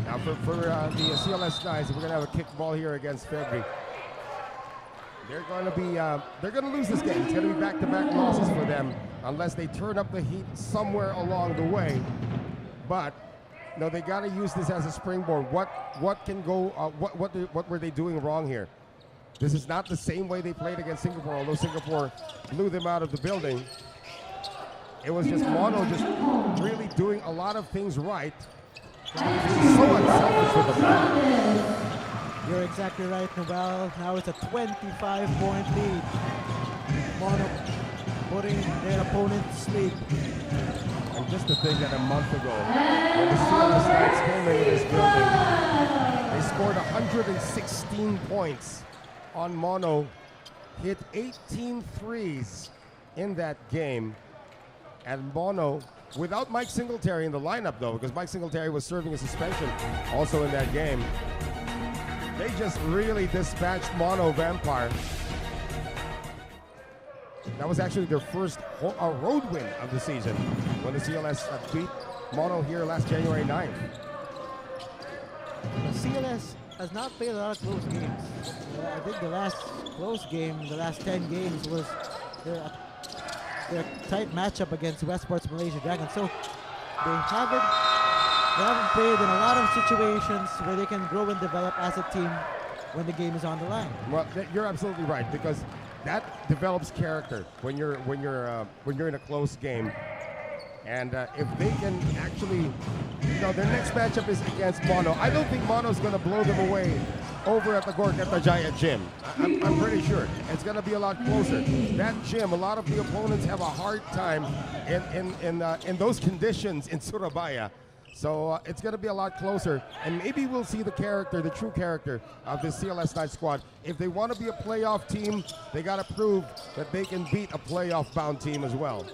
Now for the CLS Knights, we're going to have a kick ball here against February. They're going to lose this game. It's going to be back-to-back losses for them unless they turn up the heat somewhere along the way. But no, they got to use this as a springboard. What can go? What were they doing wrong here? This is not the same way they played against Singapore, although Singapore blew them out of the building. It was just Mono just really doing a lot of things right. So unselfish with the ball. You're exactly right, Nobel. Now it's a 25-point lead. Mono putting their opponent to sleep. And just to think that a month ago, when the CLS Knights came into this building, they scored 116 points on Mono, hit 18 threes in that game. And Mono, without Mike Singletary in the lineup though, because Mike Singletary was serving a suspension also in that game, they just really dispatched Mono Vampire. That was actually their first road win of the season when the CLS beat Mono here last January 9th. The CLS has not played a lot of close games. I think the last close game, the last 10 games, was their tight matchup against Westport's Malaysia Dragons. So they haven't played in a lot of situations where they can grow and develop as a team when the game is on the line. Well, you're absolutely right, because that develops character when you're in a close game. And if they can actually, their next matchup is against Mono. I don't think Mono's going to blow them away over at the Gorkata Jaya gym. I'm pretty sure it's going to be a lot closer. That gym, a lot of the opponents have a hard time in those conditions in Surabaya. So it's going to be a lot closer, and maybe we'll see the true character of this CLS Knights squad. If they want to be a playoff team, they got to prove that they can beat a playoff-bound team as well.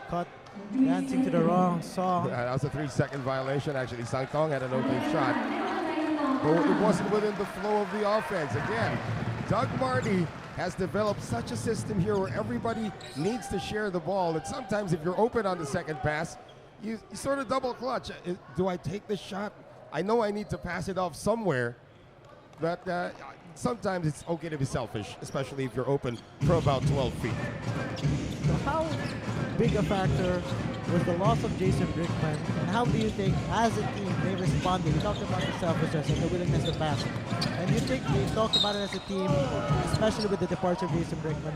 Caught dancing to the wrong song. That was a 3-second violation. Actually, Sang Tong had an opening shot, but it wasn't within the flow of the offense. Again, Doug Marty has developed such a system here where everybody needs to share the ball. And sometimes if you're open on the second pass, you sort of double clutch. Do I take this shot? I know I need to pass it off somewhere, but sometimes it's okay to be selfish, especially if you're open for about 12 feet. So how big a factor was the loss of Jason Brickman, and how do you think, as a team, they responded? You talked about the selfishness and the willingness to pass. And you think they talked about it as a team, especially with the departure of Jason Brickman?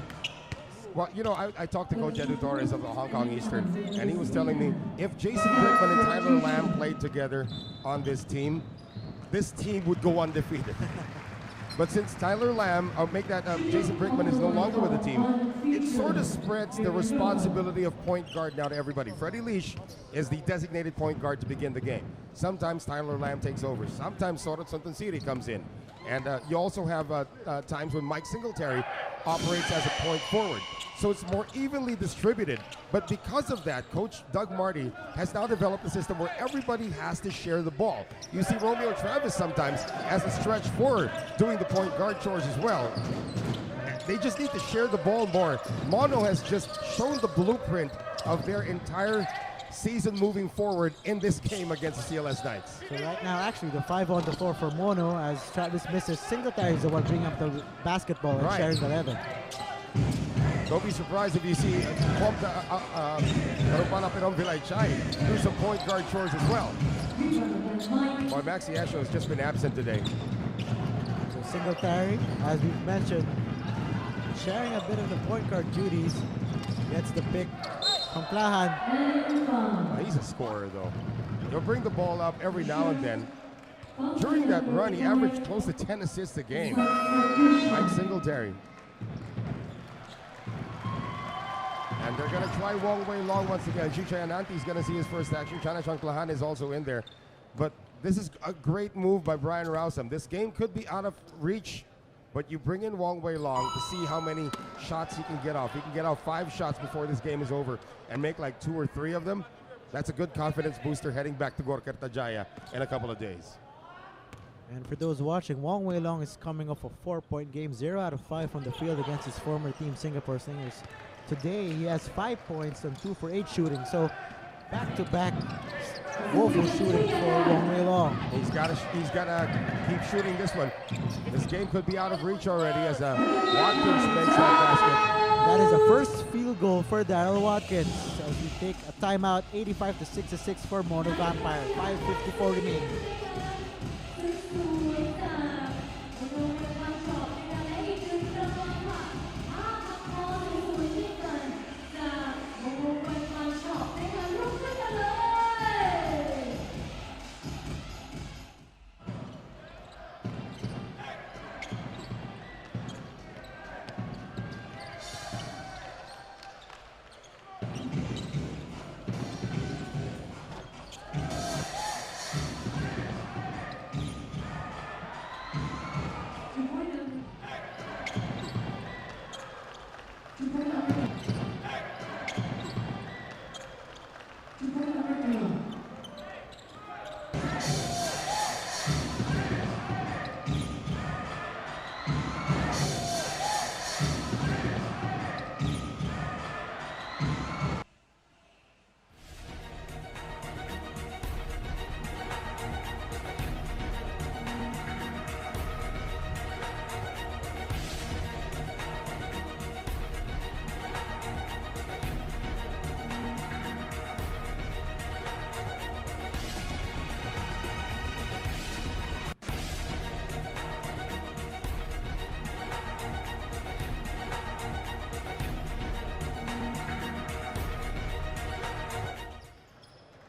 Well, you know, I talked to Coach Edu Torres of the Hong Kong Eastern, and he was telling me if Jason Brickman and Tyler Lamb played together on this team would go undefeated. But since Tyler Lamb, Jason Brickman is no longer with the team, it sort of spreads the responsibility of point guard now to everybody. Freddie Leash is the designated point guard to begin the game. Sometimes Tyler Lamb takes over. Sometimes Sorot Santansiri comes in. And you also have times when Mike Singletary operates as a point forward. So it's more evenly distributed. But because of that, Coach Doug Marty has now developed a system where everybody has to share the ball. You see Romeo Travis sometimes as a stretch forward doing the point guard chores as well. They just need to share the ball more. Mono has just shown the blueprint of their entire season moving forward in this game against the CLS Knights. So right now, actually, the 5-on-the-floor for Mono, as Travis misses, Singletary is the one bringing up the basketball and sharing the 11. Don't be surprised if you see Vilay-Chai do some point guard chores as well. Boy, Maxi Esho has just been absent today. So Singletary, as we've mentioned, sharing a bit of the point guard duties, gets the pick from Klahan. He's a scorer, though. He'll bring the ball up every now and then. During that run, he averaged close to 10 assists a game. Mike Singletary. And they're going to try Wong Wei Long once again. Chicha Ananti is going to see his first action. Chanachon Klahan is also in there. But this is a great move by Brian Rousam. This game could be out of reach, but you bring in Wong Wei Long to see how many shots he can get off. He can get off 5 shots before this game is over and make like 2 or 3 of them. That's a good confidence booster heading back to Gorkarta Jaya in a couple of days. And for those watching, Wong Wei Long is coming off a 4-point game, 0 out of 5 from the field against his former team, Singapore Slingers. Today, he has 5 points and 2 for 8 shooting. So, back-to-back woeful shooting for Wong Wei Long. He's got to keep shooting this one. This game could be out of reach already as Watkins makes that basket. That is the first field goal for Daryl Watkins as we take a timeout, 85-66 for Mono Vampire. 5:54 remaining.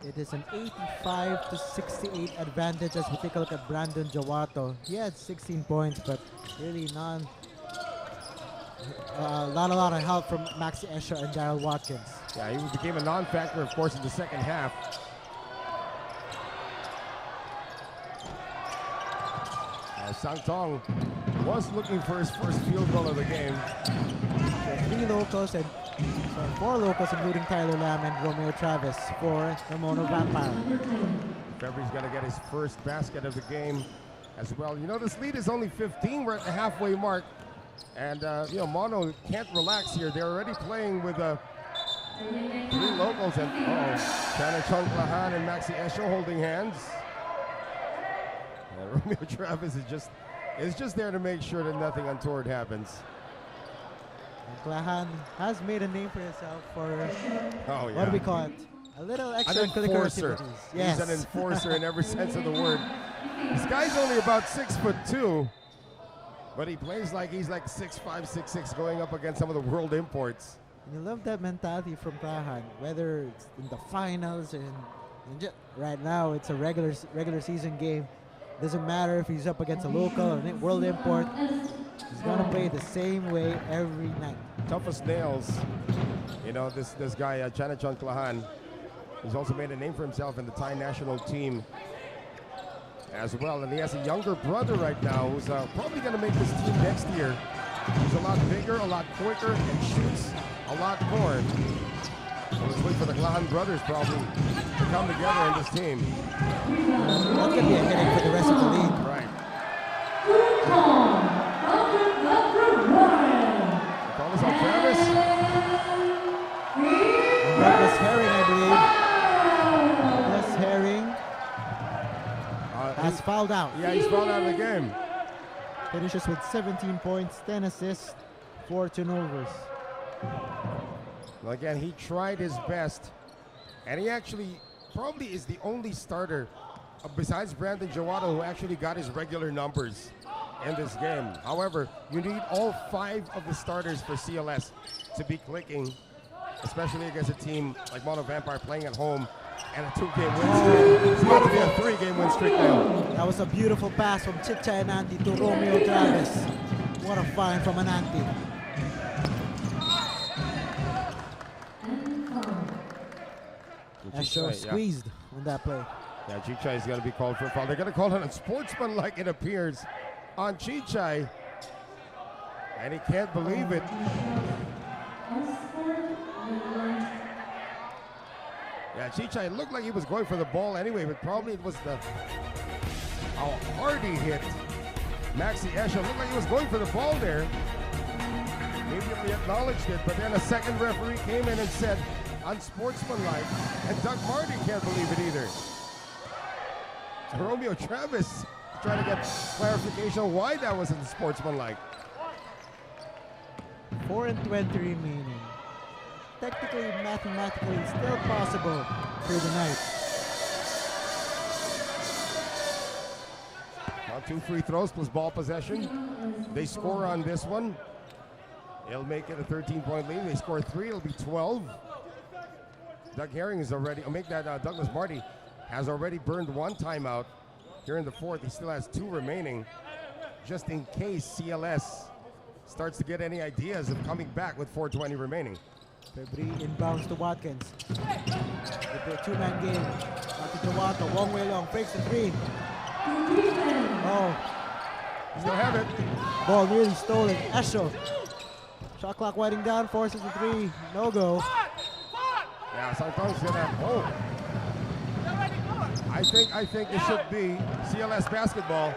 It is an 85-68 advantage as we take a look at Brandon Jawato. He had 16 points, but really not a lot of help from Maxi Escher and Daryl Watkins. Yeah, he became a non-factor, of course, in the second half. Sang Tong was looking for his first field goal of the game. So 3 locals, and So 4 locals, including Tyler Lam and Romeo Travis for the Mono Vampire. February's going to get his first basket of the game as well. You know, this lead is only 15. We're at the halfway mark. And, you know, Mono can't relax here. They're already playing with 3 locals. And, Chana Chonglahan and Maxi Esho holding hands. And Romeo Travis is just there to make sure that nothing untoward happens. Klahan has made a name for himself for, what do we call it? A little extra An enforcer. Yes. He's an enforcer in every sense of the word. This guy's only about 6'2", but he plays like he's like 6'5", 6'6", going up against some of the world imports. You love that mentality from Klahan, whether it's in the finals and right now it's a regular season game. Doesn't matter if he's up against a local or a world import. He's gonna play the same way every night. Tough as nails. You know, this guy, Chanachon Klahan, he's also made a name for himself in the Thai national team as well. And he has a younger brother right now who's probably going to make this team next year. He's a lot bigger, a lot quicker, and shoots a lot more. So let's wait for the Klahan brothers probably to come together in this team. That's going to be a headache for the rest of the league. Right. Call this on Travis. Douglas Herring, I believe. Douglas Herring has fouled out. Yeah, he's fouled out of the game. Finishes with 17 points, 10 assists, 4 turnovers. Well, again, he tried his best, and he actually probably is the only starter besides Brandon Jawado who actually got his regular numbers in this game. However, you need all 5 of the starters for CLS to be clicking, especially against a team like Mono Vampire playing at home and a 2-game win streak. It's about to be a 3-game win streak now. That was a beautiful pass from Chicha Ananti to Romeo Travis. What a find from Ananti. Esho squeezed on that play. Yeah, Chichai is going to be called for a foul. They're going to call it unsportsmanlike, it appears, on Chichai. And he can't believe it. Yeah, Chichai looked like he was going for the ball anyway, but probably it was how hard he hit. Maxi Esho looked like he was going for the ball there. Immediately acknowledged it, but then a second referee came in and said, unsportsmanlike, and Doug Martin can't believe it either. So Romeo Travis trying to get clarification why that wasn't sportsmanlike. 4 and 20 remaining. Technically, mathematically, still possible through the night. Now 2 free throws plus ball possession. They score on this one. It'll make it a 13-point lead. They score 3, it'll be 12. Doug Herring is already, Douglas Marty has already burned 1 timeout. Here in the 4th, he still has 2 remaining, just in case CLS starts to get any ideas of coming back with 4:20 remaining. February inbounds to Watkins. With the 2-man game. Back to Jawata, long way long, fakes the 3. Oh. Still have it. Ball nearly stolen. Esho. Shot clock winding down, forces the 3. No go. Yeah, Santong's gonna. Oh. I think it should be CLS basketball.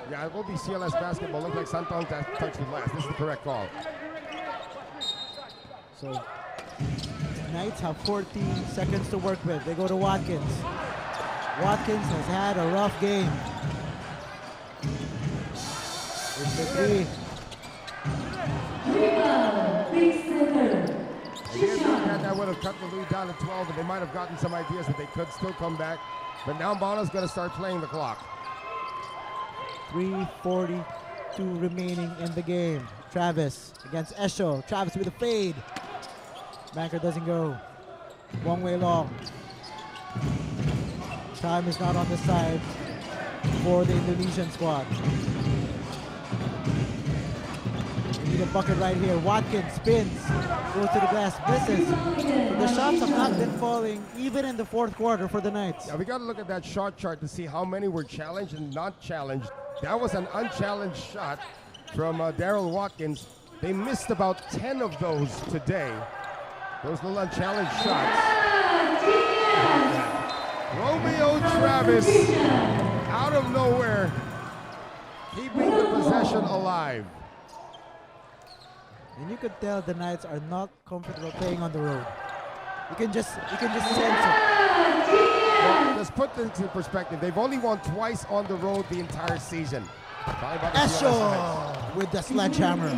Yeah, it will be CLS basketball. Looks like Santong touched it last. This is the correct call. So Knights have 40 seconds to work with. They go to Watkins. Watkins has had a rough game. It's the 3. That would have cut the lead down to 12, and they might have gotten some ideas that they could still come back. But now Mono's going to start playing the clock. 3:42 remaining in the game. Travis against Esho. Travis with a fade. Banker doesn't go. One way long. Time is not on the side for the Indonesian squad. Need a bucket right here. Watkins spins, goes to the glass, misses. The shots have not been falling even in the 4th quarter for the Knights. Yeah, we got to look at that shot chart to see how many were challenged and not challenged. That was an unchallenged shot. from Daryl Watkins. They missed about 10 of those today. Those little unchallenged shots. Romeo Travis, out of nowhere, keeping the possession alive. And you could tell the Knights are not comfortable playing on the road. You can just sense it. Well, let's put this into perspective. They've only won twice on the road the entire season. Esho with the sledgehammer.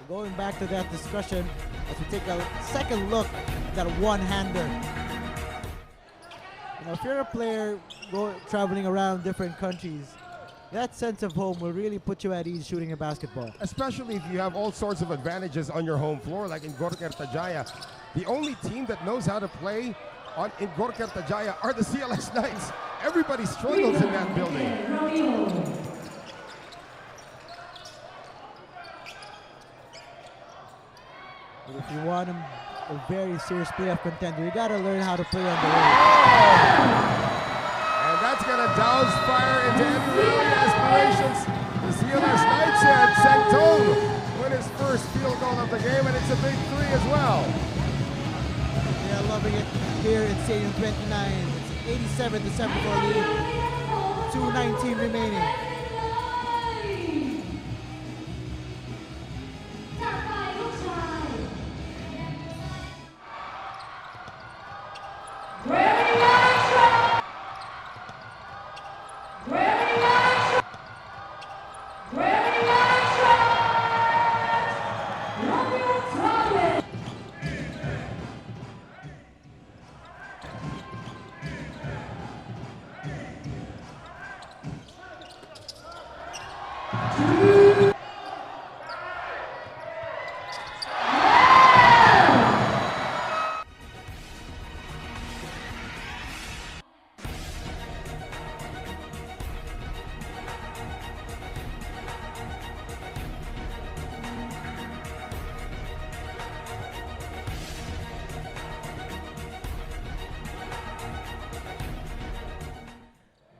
Going back to that discussion as we take a second look at that one-hander. You know, if you're a player traveling around different countries, that sense of home will really put you at ease shooting a basketball. Especially if you have all sorts of advantages on your home floor, like in Gorkartajaya. The only team that knows how to play in Gorkartajaya are the CLS Knights. Everybody struggles in that building. But if you want a very serious playoff contender, you gotta learn how to play on the road. And that's gonna douse fire into any early aspirations. The CLS Knights had Sangtong win his first field goal of the game, and it's a big three as well. They're loving it here in Stadium 29. It's 87-74 lead. 2:19 remaining.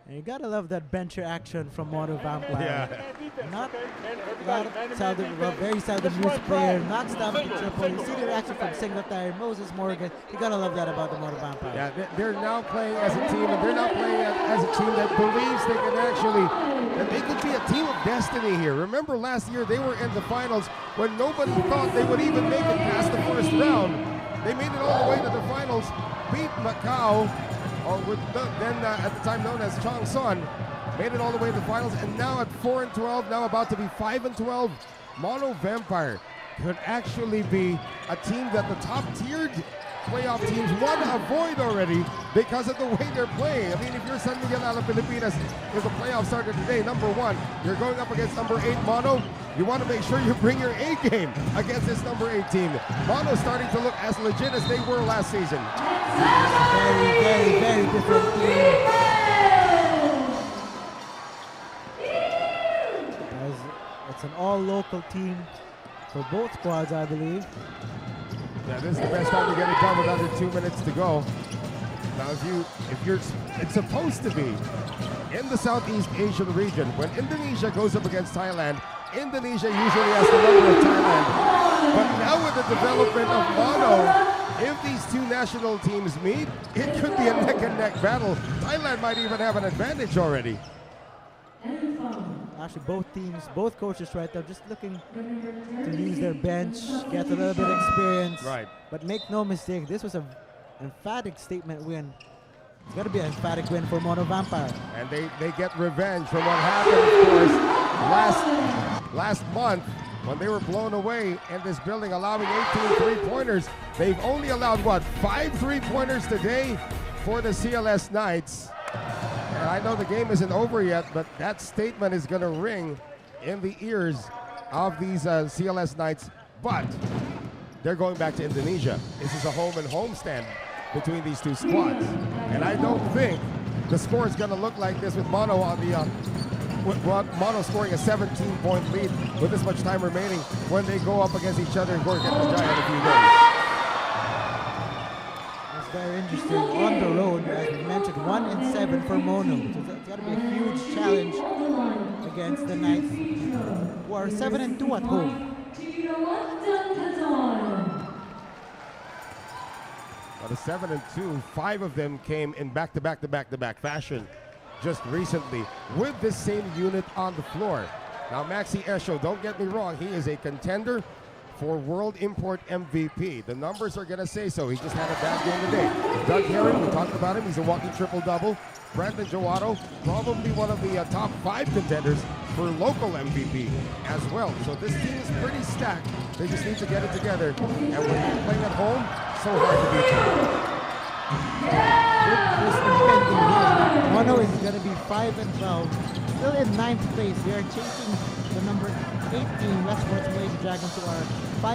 You gotta love that bencher action from Mono Vampire. Not very seldom used player, not stopping the triple. You see the reaction from Singletary, Moses Morgan. You gotta love that about the Mono Vampire. Yeah, they're now playing as a team, and they're not playing as a team that believes they can that they could be a team of destiny here. Remember last year they were in the finals when nobody thought they would even make it past the first round. They made it all the way to the finals, beat Macau, or with at the time known as Changson, made it all the way to the finals, and now at 4-12, now about to be 5-12, Mono Vampire could actually be a team that the top-tiered playoff teams want to avoid already because of the way they're playing. I mean, if you're San Miguel Alab Pilipinas, if the playoff started today, number one, you're going up against number 8 Mono. You want to make sure you bring your A game against this number 8 team. Mono starting to look as legit as they were last season. Very, very different team. It's an all-local team for both squads, I believe. Yeah, this is the best time to get it done with under 2 minutes to go. Now, it's supposed to be in the Southeast Asian region. When Indonesia goes up against Thailand, Indonesia usually has the number of Thailand. But now with the development of Mono, if these two national teams meet, it could be a neck-and-neck battle. Thailand might even have an advantage already. Actually, both teams, both coaches right now just looking to use their bench, get a little bit of experience. Right. But make no mistake, this was an emphatic statement win. It's got to be an emphatic win for Mono Vampire. And they get revenge from what happened, of course, last month when they were blown away in this building, allowing 18 three-pointers. They've only allowed, 5 three-pointers today for the CLS Knights. And I know the game isn't over yet, but that statement is going to ring in the ears of these CLS Knights. But they're going back to Indonesia. This is a home and homestand between these two squads. And I don't think the score is going to look like this with Mono on the Mono scoring a 17-point lead with this much time remaining when they go up against each other in Gorkartajaya in a few days. Very interesting on the road, as we mentioned, 1-7 for Mono. So it's got to be a huge challenge against the Knights, who are 7-2 at home. Well, the 7-2, 5 of them came in back-to-back fashion just recently with this same unit on the floor. Now, Maxi Esho, don't get me wrong, he is a contender for World Import MVP. The numbers are going to say so. He just had a bad game today. Doug Herring, we talked about him. He's a walking triple-double. Brandon Joato, probably one of the top 5 contenders for local MVP as well. So this team is pretty stacked. They just need to get it together. And when you're playing at home, so hard to beat them. With this impending game, Mono is going to be 5-12, still in 9th place. They are chasing the number 18 Westport's Malaysia Dragons, who are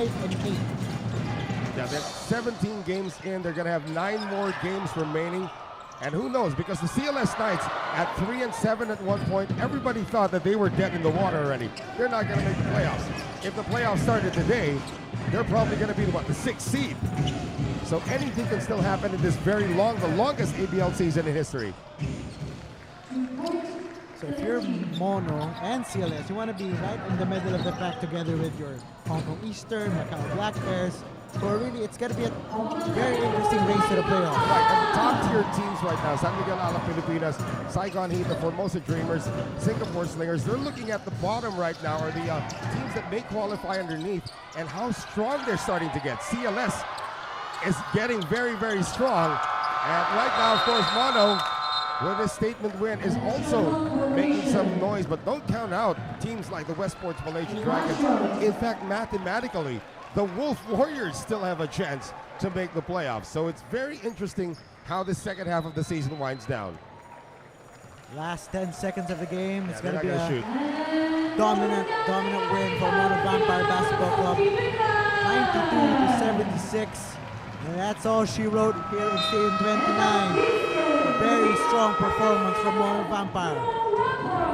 5-8. Yeah, they're 17 games in. They're going to have 9 more games remaining. And who knows, because the CLS Knights at 3-7 at one point, everybody thought that they were dead in the water already. They're not going to make the playoffs. If the playoffs started today, they're probably going to be, what, the 6th seed. So anything can still happen in this very long, the longest ABL season in history. So if you're Mono and CLS, you want to be right in the middle of the pack together with your Hong Kong Eastern, Macau Black Bears. So really, it's going to be a very interesting race to the playoffs. Right, and the top tier teams right now, San Miguel, Alab, Pilipinas, Saigon Heat, the Formosa Dreamers, Singapore Slingers, they're looking at the bottom right now are the teams that may qualify underneath and how strong they're starting to get. CLS is getting very, very strong. And right now, of course, Mono, with his statement win, is also making some noise, but don't count out teams like the Westport's Malaysia Dragons. In fact, mathematically, the Wolf Warriors still have a chance to make the playoffs. So it's very interesting how the second half of the season winds down. Last 10 seconds of the game. It's Yeah, going to be a shoot. dominant win for Mono Vampire Basketball Club. 92-76. And that's all she wrote here in Stadium 29. A very strong performance from Mono Vampire.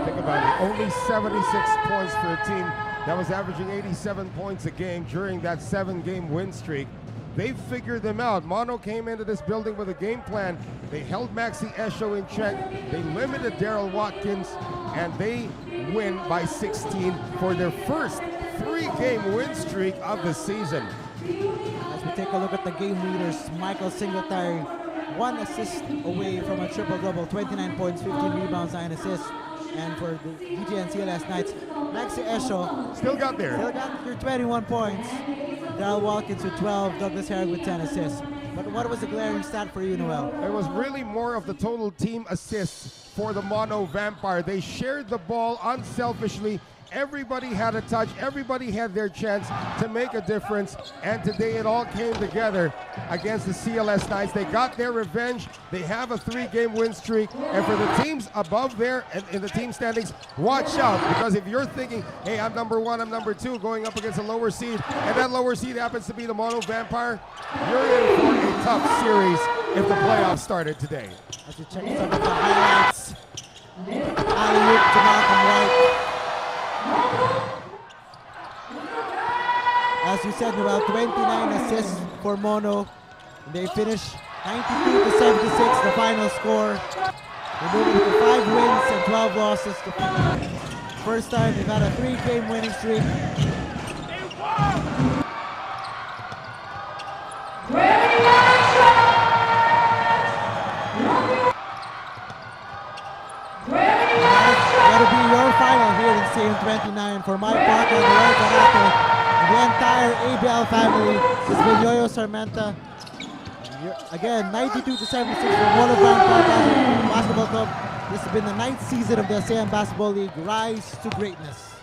Think about it, only 76 points for a team that was averaging 87 points a game during that 7-game win streak. They figured them out. Mono came into this building with a game plan. They held Maxi Esho in check. They limited Daryl Watkins, and they win by 16 for their first 3-game win streak of the season. As we take a look at the game leaders, Michael Singletary, 1 assist away from a triple-double, 29 points, 15 rebounds, 9 assists. And for the BTN CLS Knights, Maxi Esho Still got there. Still got through 21 points. Daryl Watkins with 12, Douglas Herring with 10 assists. But what was the glaring stat for you, Noel? It was really more of the total team assists for the Mono Vampire. They shared the ball unselfishly. Everybody had a touch. Everybody had their chance to make a difference. And today it all came together against the CLS Knights. They got their revenge. They have a 3-game win streak. And for the teams above there and in the team standings, watch out. Because if you're thinking, hey, I'm number 1, I'm number 2, going up against a lower seed, and that lower seed happens to be the Mono Vampire, you're in for a tough series if the playoffs started today. As you check some of the highlights, alley-oop to Malcolm White. As you said, Noel, 29 assists for Mono. They finish 92-76, the final score. They're moving to 5 wins and 12 losses. First time they've had a 3-game winning streak. That'll be your final here in Stadium 29. For my part, and the entire ABL family, this has been Yoyo Sarmenta. Again, 92-76 for Mono Vampire Basketball Club. This has been the 9th season of the ASEAN Basketball League. Rise to greatness.